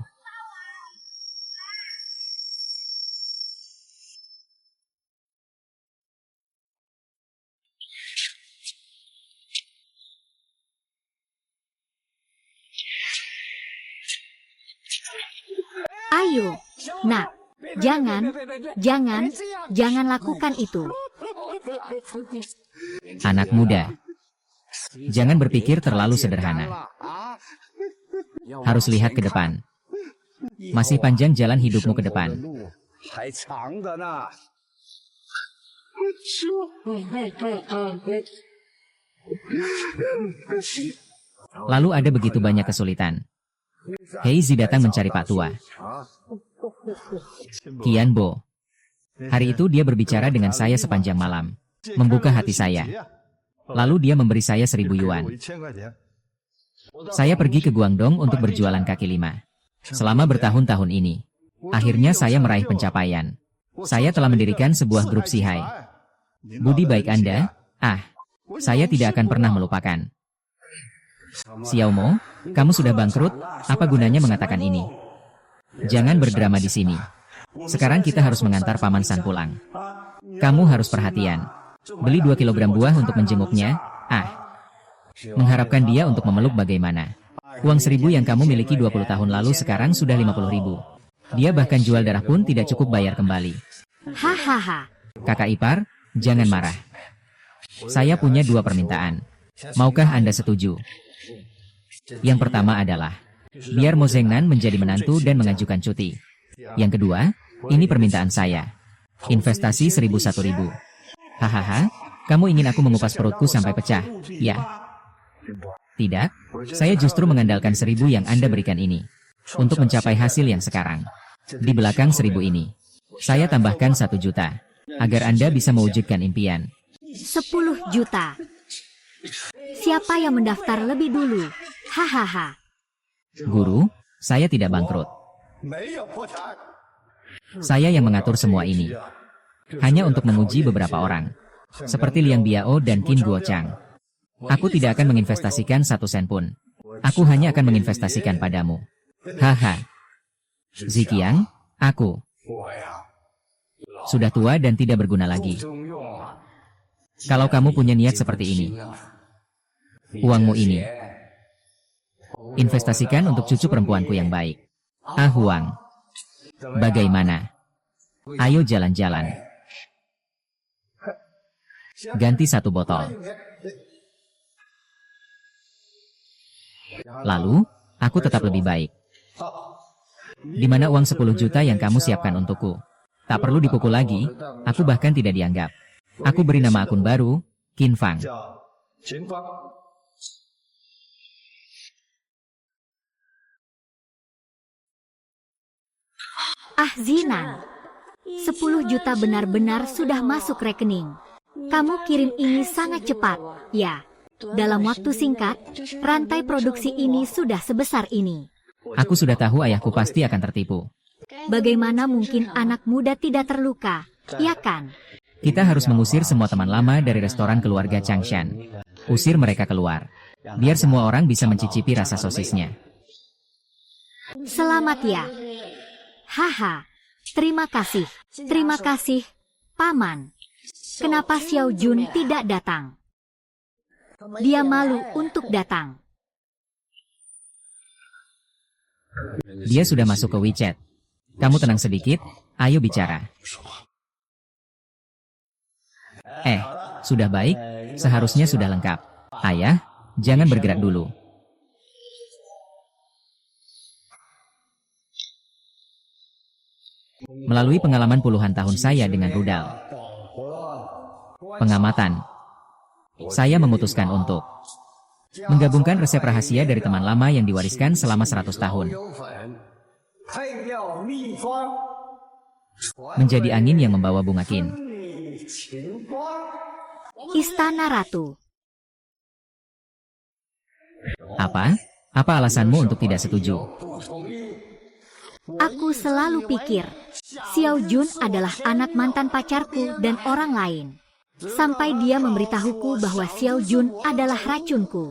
Ayo, nak. Jangan lakukan itu. Anak muda. Jangan berpikir terlalu sederhana. Harus lihat ke depan. Masih panjang jalan hidupmu ke depan. Lalu ada begitu banyak kesulitan. Heizi datang mencari Pak Tua. Qian Bo. Hari itu dia berbicara dengan saya sepanjang malam, membuka hati saya. Lalu dia memberi saya 1.000 yuan. Saya pergi ke Guangdong untuk berjualan kaki lima. Selama bertahun-tahun ini, akhirnya saya meraih pencapaian. Saya telah mendirikan sebuah grup Sihai. Budi baik Anda, saya tidak akan pernah melupakan. Xiao Mo, kamu sudah bangkrut, apa gunanya mengatakan ini? Jangan berdrama di sini. Sekarang kita harus mengantar Paman San pulang. Kamu harus perhatian. Beli 2 kilogram buah untuk menjenguknya, mengharapkan dia untuk memeluk bagaimana. Uang 1.000 yang kamu miliki 20 tahun lalu sekarang sudah 50.000. Dia bahkan jual darah pun tidak cukup bayar kembali. Hahaha. Kakak ipar, jangan marah. Saya punya 2 permintaan. Maukah Anda setuju? Yang pertama adalah, biar Mo Zhengnan menjadi menantu dan mengajukan cuti. Yang kedua, ini permintaan saya. Investasi 1.001.000. Hahaha, kamu ingin aku mengupas perutku sampai pecah, ya? Tidak, saya justru mengandalkan 1.000 yang Anda berikan ini. Untuk mencapai hasil yang sekarang. Di belakang 1.000 ini, saya tambahkan 1 juta. Agar Anda bisa mewujudkan impian. 10 juta. Siapa yang mendaftar lebih dulu? Hahaha. Guru, saya tidak bangkrut. Saya yang mengatur semua ini. Hanya untuk menguji beberapa orang. Seperti Liang Biao dan Qin Guochang. Aku tidak akan menginvestasikan 1 sen pun. Aku hanya akan menginvestasikan padamu. Haha. Ziqiang, aku sudah tua dan tidak berguna lagi. Kalau kamu punya niat seperti ini, uangmu ini, investasikan untuk cucu perempuanku yang baik. Huang, bagaimana? Ayo jalan-jalan. Ganti 1 botol. Lalu, aku tetap lebih baik. Di mana uang 10 juta yang kamu siapkan untukku? Tak perlu dipukul lagi, aku bahkan tidak dianggap. Aku beri nama akun baru, Qin Fang. Zinan. 10 juta benar-benar sudah masuk rekening. Kamu kirim ini sangat cepat, ya. Dalam waktu singkat, rantai produksi ini sudah sebesar ini. Aku sudah tahu ayahku pasti akan tertipu. Bagaimana mungkin anak muda tidak terluka, ya kan? Kita harus mengusir semua teman lama dari restoran keluarga Changshan. Usir mereka keluar. Biar semua orang bisa mencicipi rasa sosisnya. Selamat ya. Haha. Terima kasih. Terima kasih, Paman. Kenapa Xiao Jun tidak datang? Dia malu untuk datang. Dia sudah masuk ke WeChat. Kamu tenang sedikit, ayo bicara. Sudah baik, seharusnya sudah lengkap. Ayah, jangan bergerak dulu. Melalui pengalaman puluhan tahun saya dengan rudal, pengamatan, saya memutuskan untuk menggabungkan resep rahasia dari teman lama yang diwariskan selama 100 tahun. Menjadi angin yang membawa bunga Qin. Istana Ratu. Apa? Apa alasanmu untuk tidak setuju? Aku selalu pikir, Xiao Jun adalah anak mantan pacarku dan orang lain. Sampai dia memberitahuku bahwa Xiao Jun adalah racunku.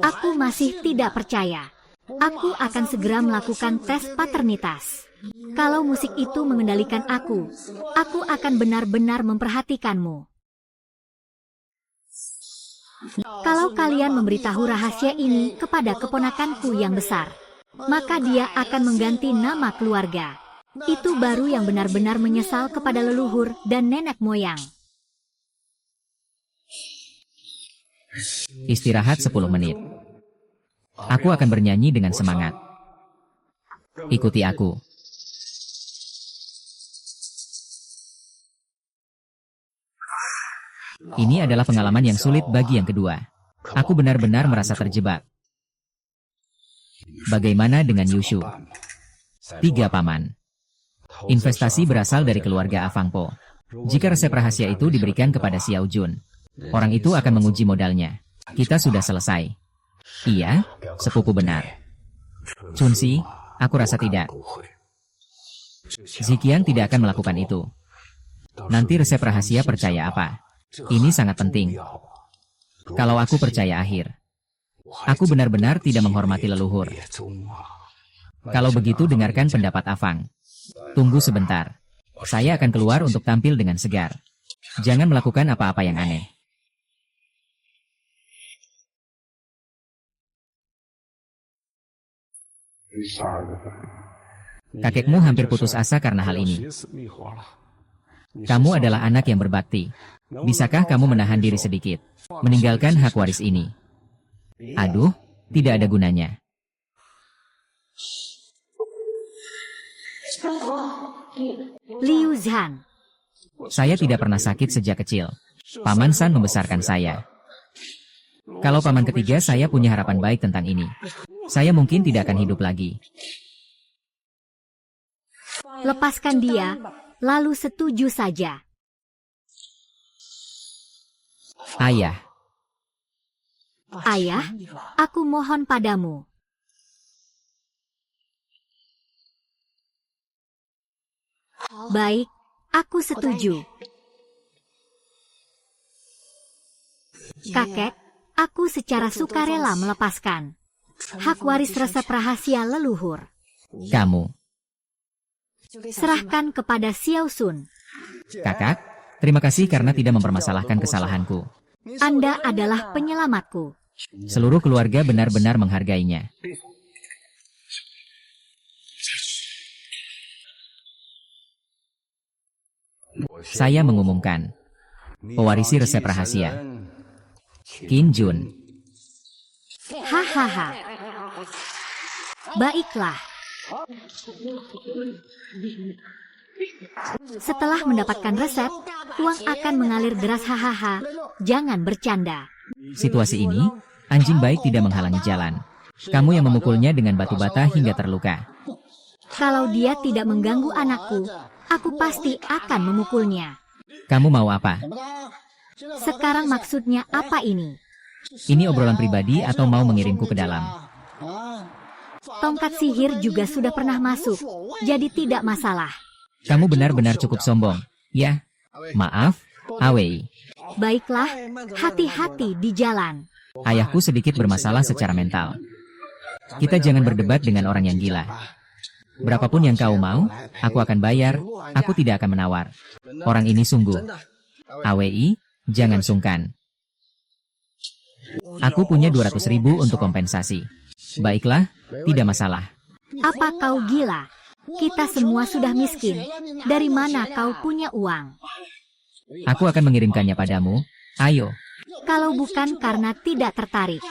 Aku masih tidak percaya. Aku akan segera melakukan tes paternitas. Kalau musik itu mengendalikan aku akan benar-benar memperhatikanmu. Kalau kalian memberitahu rahasia ini kepada keponakanku yang besar, maka dia akan mengganti nama keluarga. Itu baru yang benar-benar menyesal kepada leluhur dan nenek moyang. Istirahat 10 menit. Aku akan bernyanyi dengan semangat. Ikuti aku. Ini adalah pengalaman yang sulit bagi yang kedua. Aku benar-benar merasa terjebak. Bagaimana dengan Yushu? 3 paman. Investasi berasal dari keluarga Afangpo. Jika resep rahasia itu diberikan kepada Xiao Jun, orang itu akan menguji modalnya. Kita sudah selesai. Iya, sepupu benar. Chunxi, aku rasa tidak. Ziqiang tidak akan melakukan itu. Nanti resep rahasia percaya apa? Ini sangat penting. Kalau aku percaya akhir, aku benar-benar tidak menghormati leluhur. Kalau begitu dengarkan pendapat Afang. Tunggu sebentar. Saya akan keluar untuk tampil dengan segar. Jangan melakukan apa-apa yang aneh. Kakekmu hampir putus asa karena hal ini. Kamu adalah anak yang berbakti. Bisakah kamu menahan diri sedikit? Meninggalkan hak waris ini. Aduh, tidak ada gunanya. Liu Zhan. Saya tidak pernah sakit sejak kecil. Paman San membesarkan saya. Kalau paman ketiga saya punya harapan baik tentang ini. Saya mungkin tidak akan hidup lagi. Lepaskan dia, lalu setuju saja. Ayah, Ayah, aku mohon padamu. Baik, aku setuju. Kakek, aku secara sukarela melepaskan hak waris resep rahasia leluhur. kamu. Serahkan kepada Xiao Sun. Kakak, terima kasih karena tidak mempermasalahkan kesalahanku. Anda adalah penyelamatku. Seluruh keluarga benar-benar menghargainya. Saya mengumumkan, pewarisi resep rahasia, Qin Jun. Hahaha. Baiklah. Setelah mendapatkan resep, uang akan mengalir deras. Hahaha. Jangan bercanda. Situasi ini, anjing baik tidak menghalangi jalan. Kamu yang memukulnya dengan batu bata hingga terluka. Kalau dia tidak mengganggu anakku, aku pasti akan memukulnya. Kamu mau apa? Sekarang maksudnya apa ini? Ini obrolan pribadi atau mau mengirimku ke dalam? Tongkat sihir juga sudah pernah masuk, jadi tidak masalah. Kamu benar-benar cukup sombong. Ya, maaf, Awei. Baiklah, hati-hati di jalan. Ayahku sedikit bermasalah secara mental. Kita jangan berdebat dengan orang yang gila. Berapapun yang kau mau, aku akan bayar, aku tidak akan menawar. Orang ini sungguh. Awei, jangan sungkan. Aku punya 200.000 untuk kompensasi. Baiklah, tidak masalah. Apa kau gila? Kita semua sudah miskin. Dari mana kau punya uang? Aku akan mengirimkannya padamu. Ayo. Kalau bukan karena tidak tertarik.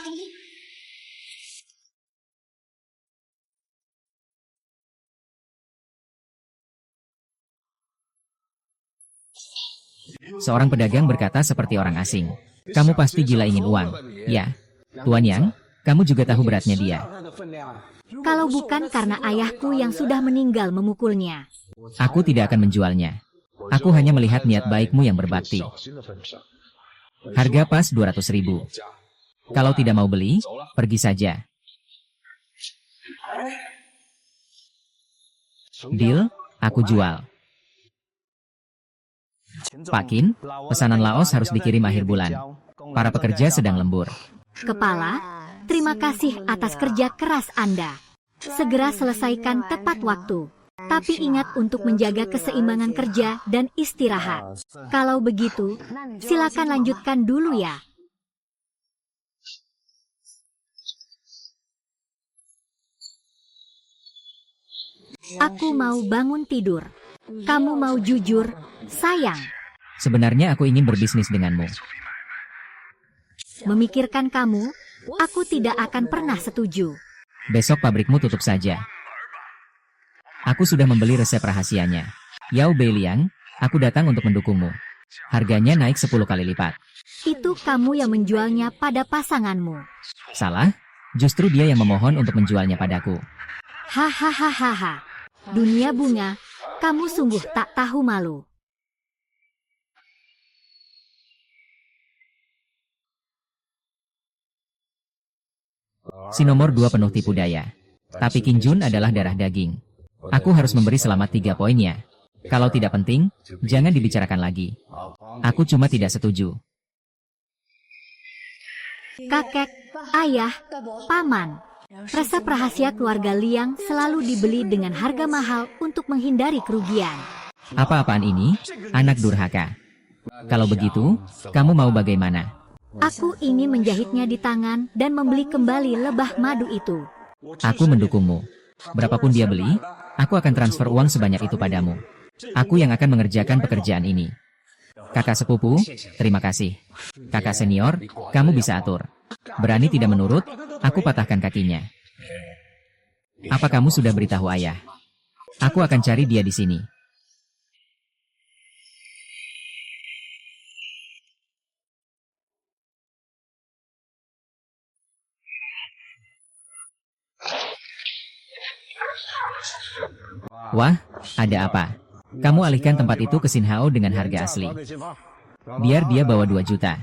Seorang pedagang berkata seperti orang asing. Kamu pasti gila ingin uang. Ya. Tuan Yang, kamu juga tahu beratnya dia. Kalau bukan karena ayahku yang sudah meninggal memukulnya. Aku tidak akan menjualnya. Aku hanya melihat niat baikmu yang berbakti. Harga pas 200.000. Kalau tidak mau beli, pergi saja. Deal, aku jual. Pak Qin, pesanan Laos harus dikirim akhir bulan. Para pekerja sedang lembur. Kepala, terima kasih atas kerja keras Anda. Segera selesaikan tepat waktu. Tapi ingat untuk menjaga keseimbangan kerja dan istirahat. Kalau begitu, silakan lanjutkan dulu ya. Aku mau bangun tidur. Kamu mau jujur, sayang. Sebenarnya aku ingin berbisnis denganmu. Memikirkan kamu, aku tidak akan pernah setuju. Besok pabrikmu tutup saja. Aku sudah membeli resep rahasianya. Yao Beiliang, aku datang untuk mendukungmu. Harganya naik 10 kali lipat. Itu kamu yang menjualnya pada pasanganmu. Salah, justru dia yang memohon untuk menjualnya padaku. Hahaha. Dunia bunga, kamu sungguh tak tahu malu. Si nomor 2 penuh tipu daya. Tapi Qin Jun adalah darah daging. Aku harus memberi selamat 3 poinnya. Kalau tidak penting, jangan dibicarakan lagi. Aku cuma tidak setuju. Kakek, ayah, paman. Resep rahasia keluarga Liang selalu dibeli dengan harga mahal untuk menghindari kerugian. Apa-apaan ini? Anak durhaka. Kalau begitu, kamu mau bagaimana? Aku ingin menjahitnya di tangan dan membeli kembali lebah madu itu. Aku mendukungmu. Berapapun dia beli, aku akan transfer uang sebanyak itu padamu. Aku yang akan mengerjakan pekerjaan ini. Kakak sepupu, terima kasih. Kakak senior, kamu bisa atur. Berani tidak menurut, aku patahkan kakinya. Apa kamu sudah beritahu ayah? Aku akan cari dia di sini. Wah, ada apa? Kamu alihkan tempat itu ke Xin Hao dengan harga asli. Biar dia bawa 2 juta.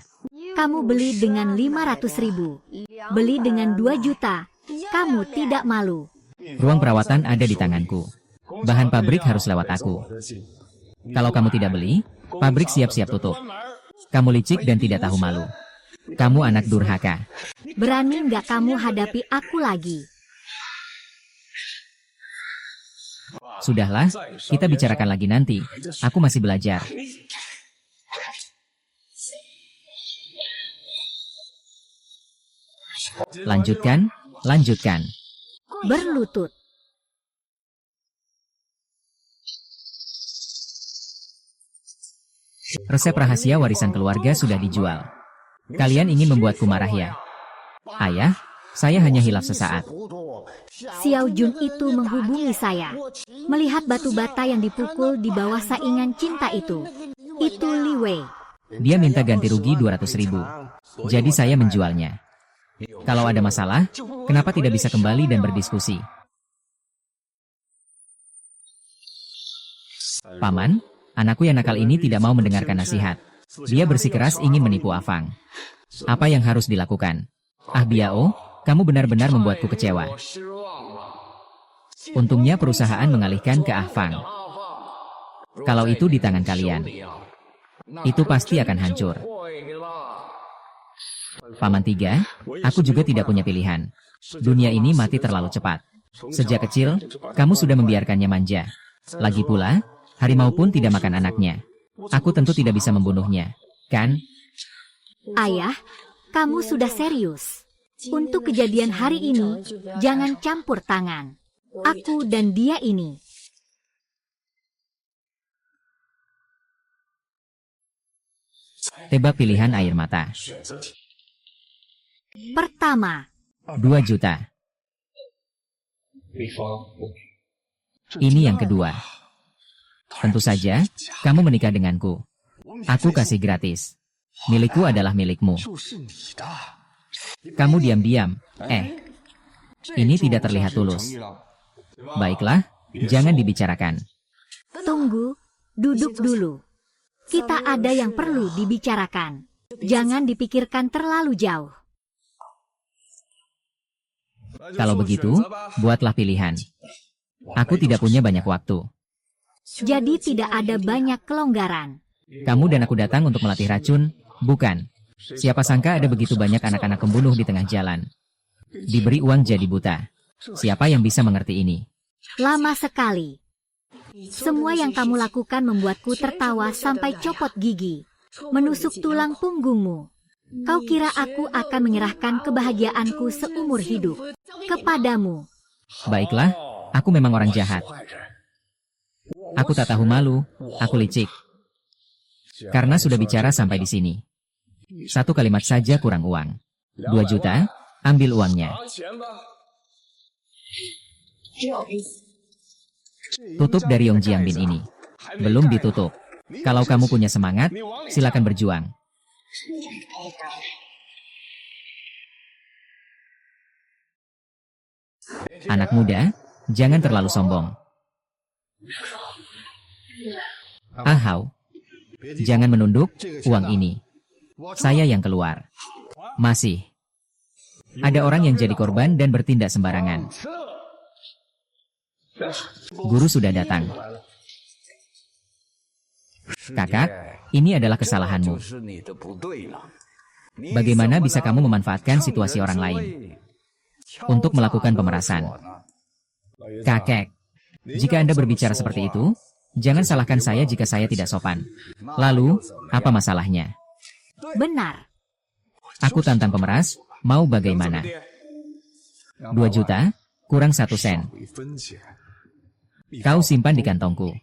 Kamu beli dengan 500.000. Beli dengan 2 juta. Kamu tidak malu. Ruang perawatan ada di tanganku. Bahan pabrik harus lewat aku. Kalau kamu tidak beli, pabrik siap-siap tutup. Kamu licik dan tidak tahu malu. Kamu anak durhaka. Berani nggak kamu hadapi aku lagi? Sudahlah, kita bicarakan lagi nanti. Aku masih belajar. Lanjutkan, lanjutkan. Berlutut. Resep rahasia warisan keluarga sudah dijual. Kalian ingin membuatku marah ya? Ayah, saya hanya hilaf sesaat. Xiao Jun itu menghubungi saya. Melihat batu bata yang dipukul di bawah saingan cinta itu. Itu Li Wei. Dia minta ganti rugi 200.000. Jadi saya menjualnya. Kalau ada masalah, kenapa tidak bisa kembali dan berdiskusi? Paman, anakku yang nakal ini tidak mau mendengarkan nasihat. Dia bersikeras ingin menipu Afang. Apa yang harus dilakukan? Ah Biao, kamu benar-benar membuatku kecewa. Untungnya perusahaan mengalihkan ke Afang. Kalau itu di tangan kalian, itu pasti akan hancur. Paman 3, aku juga tidak punya pilihan. Dunia ini mati terlalu cepat. Sejak kecil, kamu sudah membiarkannya manja. Lagi pula, harimau pun tidak makan anaknya. Aku tentu tidak bisa membunuhnya, kan? Ayah, kamu sudah serius. Untuk kejadian hari ini, jangan campur tangan. Aku dan dia ini. Tebak pilihan air mata. Pertama, 2 juta. Ini yang kedua. Tentu saja, kamu menikah denganku. Aku kasih gratis. Milikku adalah milikmu. Kamu diam-diam. Ini tidak terlihat tulus. Baiklah, jangan dibicarakan. tunggu, duduk dulu. Kita ada yang perlu dibicarakan. Jangan dipikirkan terlalu jauh. Kalau begitu, buatlah pilihan. Aku tidak punya banyak waktu. Jadi tidak ada banyak kelonggaran. Kamu dan aku datang untuk melatih racun, bukan? Siapa sangka ada begitu banyak anak-anak pembunuh di tengah jalan. Diberi uang jadi buta. Siapa yang bisa mengerti ini? Lama sekali. Semua yang kamu lakukan membuatku tertawa sampai copot gigi. Menusuk tulang punggungmu. Kau kira aku akan menyerahkan kebahagiaanku seumur hidup kepadamu? Baiklah, aku memang orang jahat. Aku tak tahu malu, aku licik. Karena sudah bicara sampai di sini. 1 kalimat saja kurang uang. 2 juta, ambil uangnya. Tutup dari Yong Jiangbin ini. Belum ditutup. Kalau kamu punya semangat, silakan berjuang. Anak muda, jangan terlalu sombong. Ahau, jangan menunduk uang ini. Saya yang keluar. Masih. Ada orang yang jadi korban dan bertindak sembarangan. Guru sudah datang. Kakak, ini adalah kesalahanmu. Bagaimana bisa kamu memanfaatkan situasi orang lain untuk melakukan pemerasan? Kakek, jika Anda berbicara seperti itu, jangan salahkan saya jika saya tidak sopan. Lalu, apa masalahnya? Benar. Aku tantang pemeras, mau bagaimana? 2 juta, kurang 1 sen. Kau simpan di kantongku.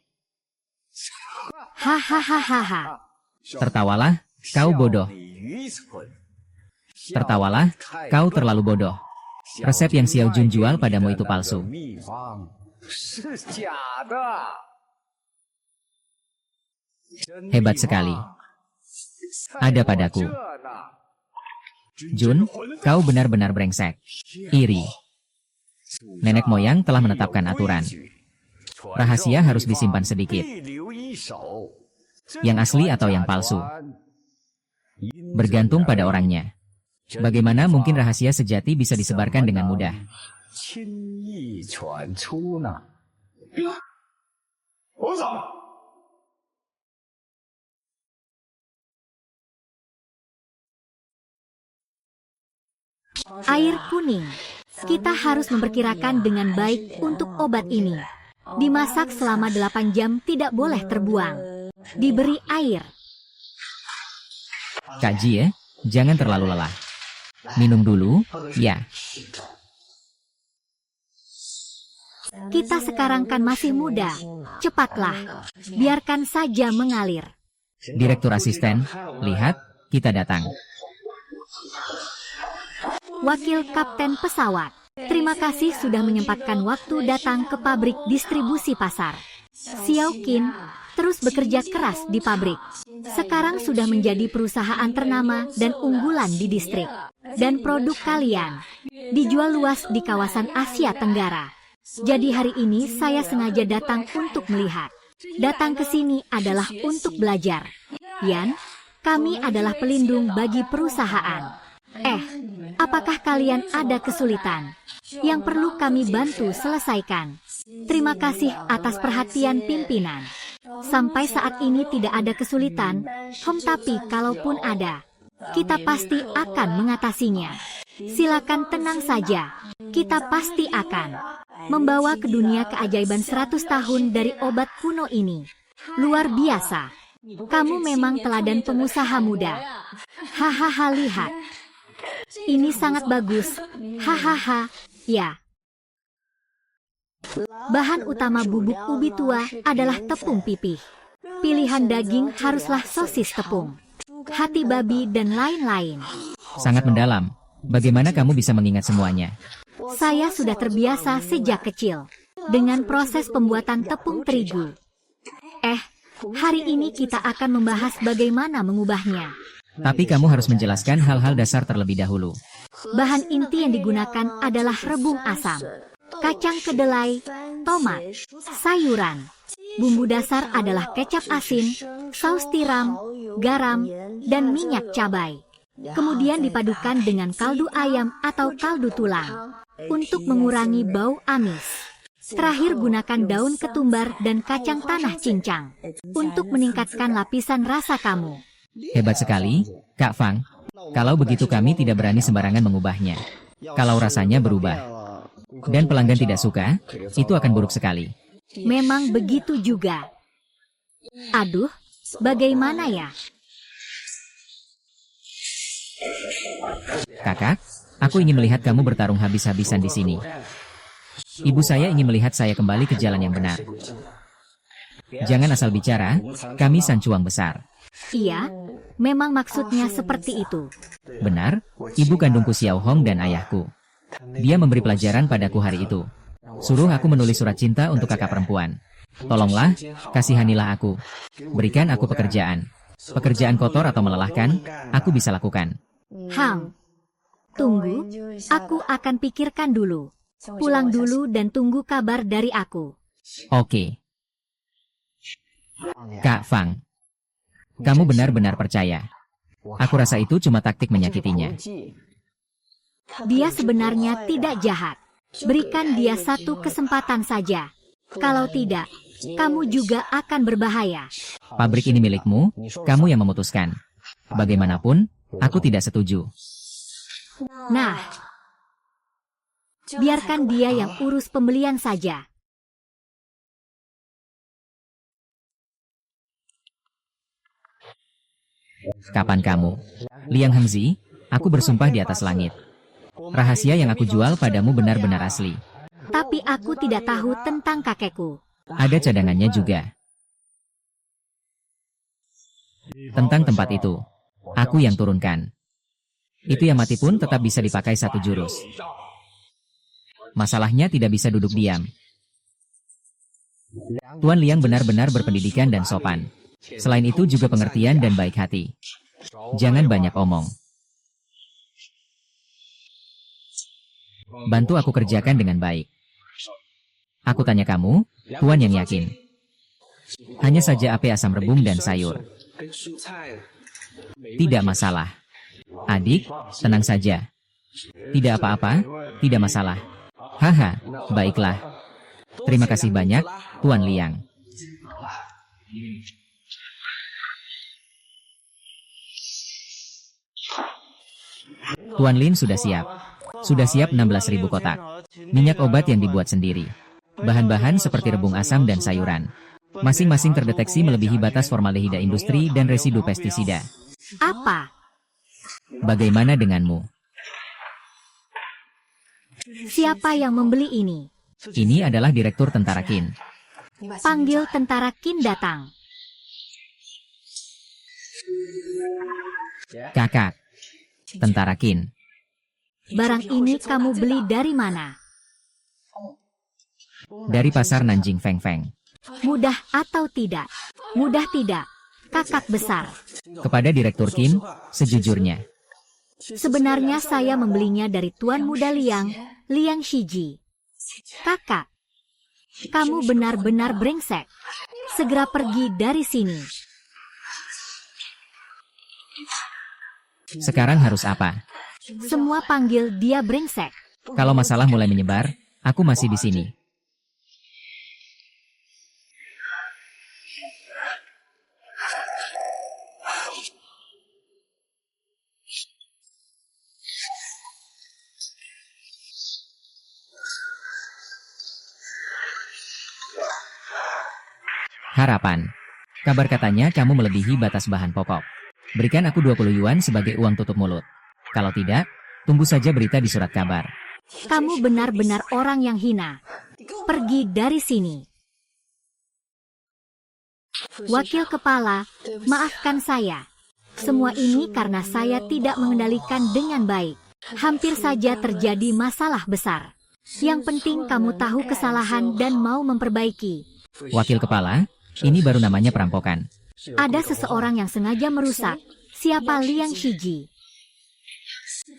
Hahaha. Tertawalah, kau bodoh. Tertawalah, kau terlalu bodoh. Resep yang Xiao Jun jual padamu itu palsu. Hebat sekali. Ada padaku. Jun, kau benar-benar brengsek. Iri. Nenek moyang telah menetapkan aturan. Rahasia harus disimpan sedikit. Yang asli atau yang palsu? Bergantung pada orangnya. Bagaimana mungkin rahasia sejati bisa disebarkan dengan mudah? Air kuning. Kita harus memperkirakan dengan baik untuk obat ini. Dimasak selama 8 jam, tidak boleh terbuang. Diberi air. Kak Ji, jangan terlalu lelah. Minum dulu, ya. Kita sekarang kan masih muda. Cepatlah. Biarkan saja mengalir. Direktur asisten, lihat, kita datang. Wakil kapten pesawat. Terima kasih sudah menyempatkan waktu datang ke pabrik distribusi pasar. Xiao Qin terus bekerja keras di pabrik. Sekarang sudah menjadi perusahaan ternama dan unggulan di distrik. Dan produk kalian dijual luas di kawasan Asia Tenggara. Jadi hari ini saya sengaja datang untuk melihat. Datang ke sini adalah untuk belajar. Yan, kami adalah pelindung bagi perusahaan. Apakah kalian ada kesulitan yang perlu kami bantu selesaikan? Terima kasih atas perhatian pimpinan. Sampai saat ini tidak ada kesulitan, tapi kalaupun ada, kita pasti akan mengatasinya. Silakan tenang saja, kita pasti akan membawa ke dunia keajaiban 100 tahun dari obat kuno ini. Luar biasa, kamu memang teladan pengusaha muda. Hahaha, lihat. Ini sangat bagus. Hahaha, ya. Bahan utama bubuk ubi tua adalah tepung pipih. Pilihan daging haruslah sosis tepung, hati babi, dan lain-lain. Sangat mendalam. Bagaimana kamu bisa mengingat semuanya? Saya sudah terbiasa sejak kecil dengan proses pembuatan tepung terigu. Hari ini kita akan membahas bagaimana mengubahnya. Tapi kamu harus menjelaskan hal-hal dasar terlebih dahulu. Bahan inti yang digunakan adalah rebung asam, kacang kedelai, tomat, sayuran. Bumbu dasar adalah kecap asin, saus tiram, garam, dan minyak cabai. Kemudian dipadukan dengan kaldu ayam atau kaldu tulang untuk mengurangi bau amis. Terakhir gunakan daun ketumbar dan kacang tanah cincang untuk meningkatkan lapisan rasa kamu. Hebat sekali, Kak Fang. Kalau begitu kami tidak berani sembarangan mengubahnya. Kalau rasanya berubah dan pelanggan tidak suka, itu akan buruk sekali. Memang begitu juga. Aduh, bagaimana ya? Kakak, aku ingin melihat kamu bertarung habis-habisan di sini. Ibu saya ingin melihat saya kembali ke jalan yang benar. Jangan asal bicara, kami sancuang besar. Iya, memang maksudnya seperti itu. Benar, ibu kandungku Xiao Hong dan ayahku. Dia memberi pelajaran padaku hari itu. Suruh aku menulis surat cinta untuk kakak perempuan. Tolonglah, kasihanilah aku. Berikan aku pekerjaan. Pekerjaan kotor atau melelahkan, aku bisa lakukan. Tunggu, aku akan pikirkan dulu. Pulang dulu dan tunggu kabar dari aku. Oke. Kak Fang, kamu benar-benar percaya. Aku rasa itu cuma taktik menyakitinya. Dia sebenarnya tidak jahat. Berikan dia satu kesempatan saja. Kalau tidak, kamu juga akan berbahaya. Pabrik ini milikmu, kamu yang memutuskan. Bagaimanapun, aku tidak setuju. Nah, biarkan dia yang urus pembelian saja. Kapan kamu? Liang Hengzi, aku bersumpah di atas langit. Rahasia yang aku jual padamu benar-benar asli. Tapi aku tidak tahu tentang kakekku. Ada cadangannya juga. Tentang tempat itu, aku yang turunkan. Itu yang mati pun tetap bisa dipakai satu jurus. Masalahnya tidak bisa duduk diam. Tuan Liang benar-benar berpendidikan dan sopan. Selain itu juga pengertian dan baik hati. Jangan banyak omong. Bantu aku kerjakan dengan baik. Aku tanya kamu, Tuan yang yakin. Hanya saja ape asam rebung dan sayur. Tidak masalah. Adik, tenang saja. Tidak apa-apa, tidak masalah. Haha, baiklah. Terima kasih banyak, Tuan Liang. Tuan Lin sudah siap. Sudah siap 16.000 kotak. Minyak obat yang dibuat sendiri. Bahan-bahan seperti rebung asam dan sayuran. Masing-masing terdeteksi melebihi batas formaldehida industri dan residu pestisida. Apa? Bagaimana denganmu? Siapa yang membeli ini? Ini adalah Direktur Tentara Qin. Panggil tentara Qin datang. Kakak. Tentara Qin. Barang ini kamu beli dari mana? Dari pasar Nanjing Feng Feng. Mudah atau tidak? Mudah tidak, kakak besar. Kepada Direktur Qin, sejujurnya. Sebenarnya saya membelinya dari Tuan Muda Liang, Liang Shiji. Kakak, kamu benar-benar brengsek. Segera pergi dari sini. Sekarang harus apa? Semua panggil dia brengsek. Kalau masalah mulai menyebar, aku masih di sini. Harapan. Kabar katanya kamu melebihi batas bahan pokok. Berikan aku 20 yuan sebagai uang tutup mulut. Kalau tidak, tunggu saja berita di surat kabar. Kamu benar-benar orang yang hina. Pergi dari sini. Wakil kepala, maafkan saya. Semua ini karena saya tidak mengendalikan dengan baik. Hampir saja terjadi masalah besar. Yang penting kamu tahu kesalahan dan mau memperbaiki. Wakil kepala, ini baru namanya perampokan. Ada seseorang yang sengaja merusak. Siapa Liang Shiji?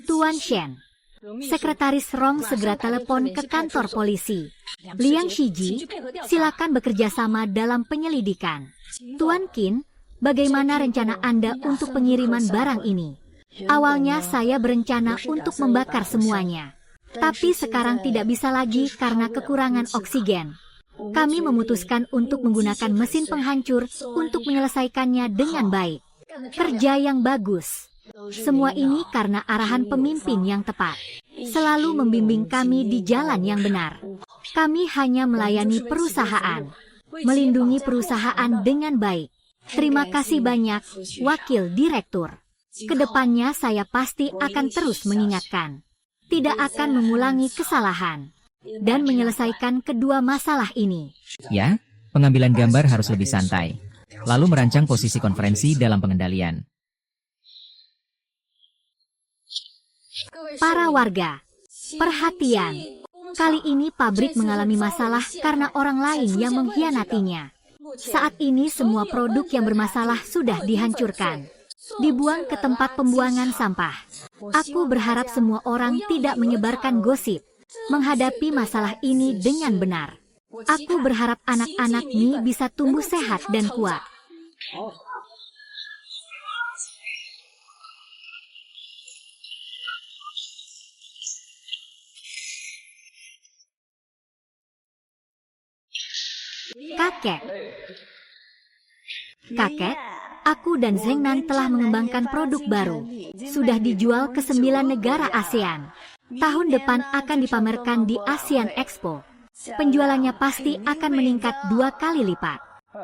Tuan Shen. Sekretaris Rong segera telepon ke kantor polisi. Liang Shiji, silakan bekerja sama dalam penyelidikan. Tuan Qin, bagaimana rencana Anda untuk pengiriman barang ini? Awalnya saya berencana untuk membakar semuanya. Tapi sekarang tidak bisa lagi karena kekurangan oksigen. Kami memutuskan untuk menggunakan mesin penghancur untuk menyelesaikannya dengan baik. Kerja yang bagus. Semua ini karena arahan pemimpin yang tepat. Selalu membimbing kami di jalan yang benar. Kami hanya melayani perusahaan. Melindungi perusahaan dengan baik. Terima kasih banyak, Wakil Direktur. Kedepannya saya pasti akan terus mengingatkan. Tidak akan mengulangi kesalahan. Dan menyelesaikan kedua masalah ini. Ya, pengambilan gambar harus lebih santai. Lalu merancang posisi konferensi dalam pengendalian. Para warga, perhatian. Kali ini pabrik mengalami masalah karena orang lain yang mengkhianatinya. Saat ini semua produk yang bermasalah sudah dihancurkan. Dibuang ke tempat pembuangan sampah. Aku berharap semua orang tidak menyebarkan gosip. Menghadapi masalah ini dengan benar. Aku berharap anak-anak ini bisa tumbuh sehat dan kuat. Kakek. Kakek, aku dan Zhengnan telah mengembangkan produk baru. Sudah dijual ke 9 negara ASEAN. Tahun depan akan dipamerkan di ASEAN Expo. Penjualannya pasti akan meningkat 2 kali lipat.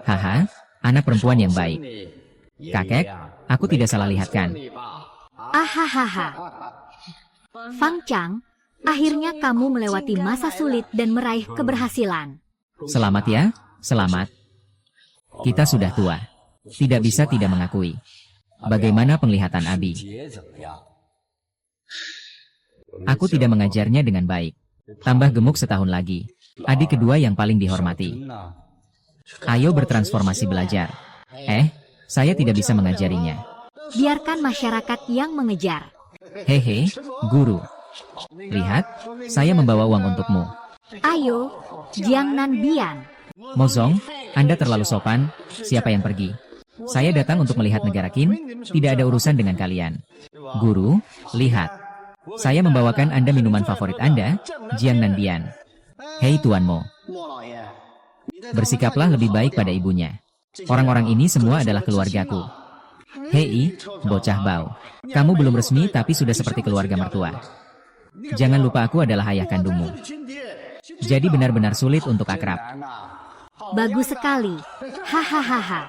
Haha, anak perempuan yang baik. Kakek, aku tidak salah lihat kan? Ahahaha. Fang Chang, akhirnya kamu melewati masa sulit dan meraih keberhasilan. Selamat ya, selamat. Kita sudah tua. Tidak bisa tidak mengakui. Bagaimana penglihatan Abi? Aku tidak mengajarnya dengan baik. Tambah gemuk setahun lagi. Adik kedua yang paling dihormati. Ayo bertransformasi belajar. Saya tidak bisa mengajarinya. Biarkan masyarakat yang mengejar. Hehe, guru. Lihat, saya membawa uang untukmu. Ayo, Jiangnan Bian. Mozong, Anda terlalu sopan. Siapa yang pergi? Saya datang untuk melihat negara Qin, tidak ada urusan dengan kalian. Guru, lihat. Saya membawakan Anda minuman favorit Anda, Jiangnan Bian. Hei Tuan Mo. Bersikaplah lebih baik pada ibunya. Orang-orang ini semua adalah keluargaku. Hei, bocah bau. Kamu belum resmi tapi sudah seperti keluarga mertua. Jangan lupa aku adalah ayah kandungmu. Jadi benar-benar sulit untuk akrab. Bagus sekali. Hahaha.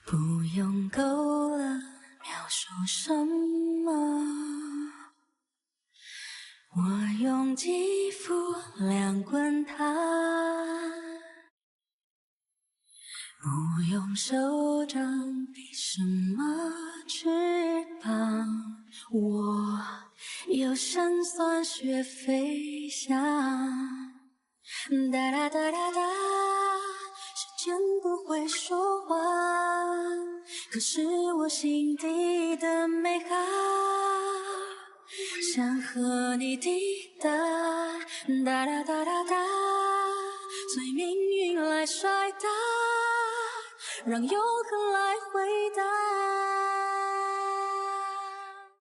不用勾勒描述什么，我用肌肤量滚它，不用手掌比什么翅膀，我有辛酸雪飞翔，哒哒哒哒哒。时间不会说谎，可是我心底的美好，想和你抵达，哒哒哒哒哒，随命运来甩大，让永恒来回答。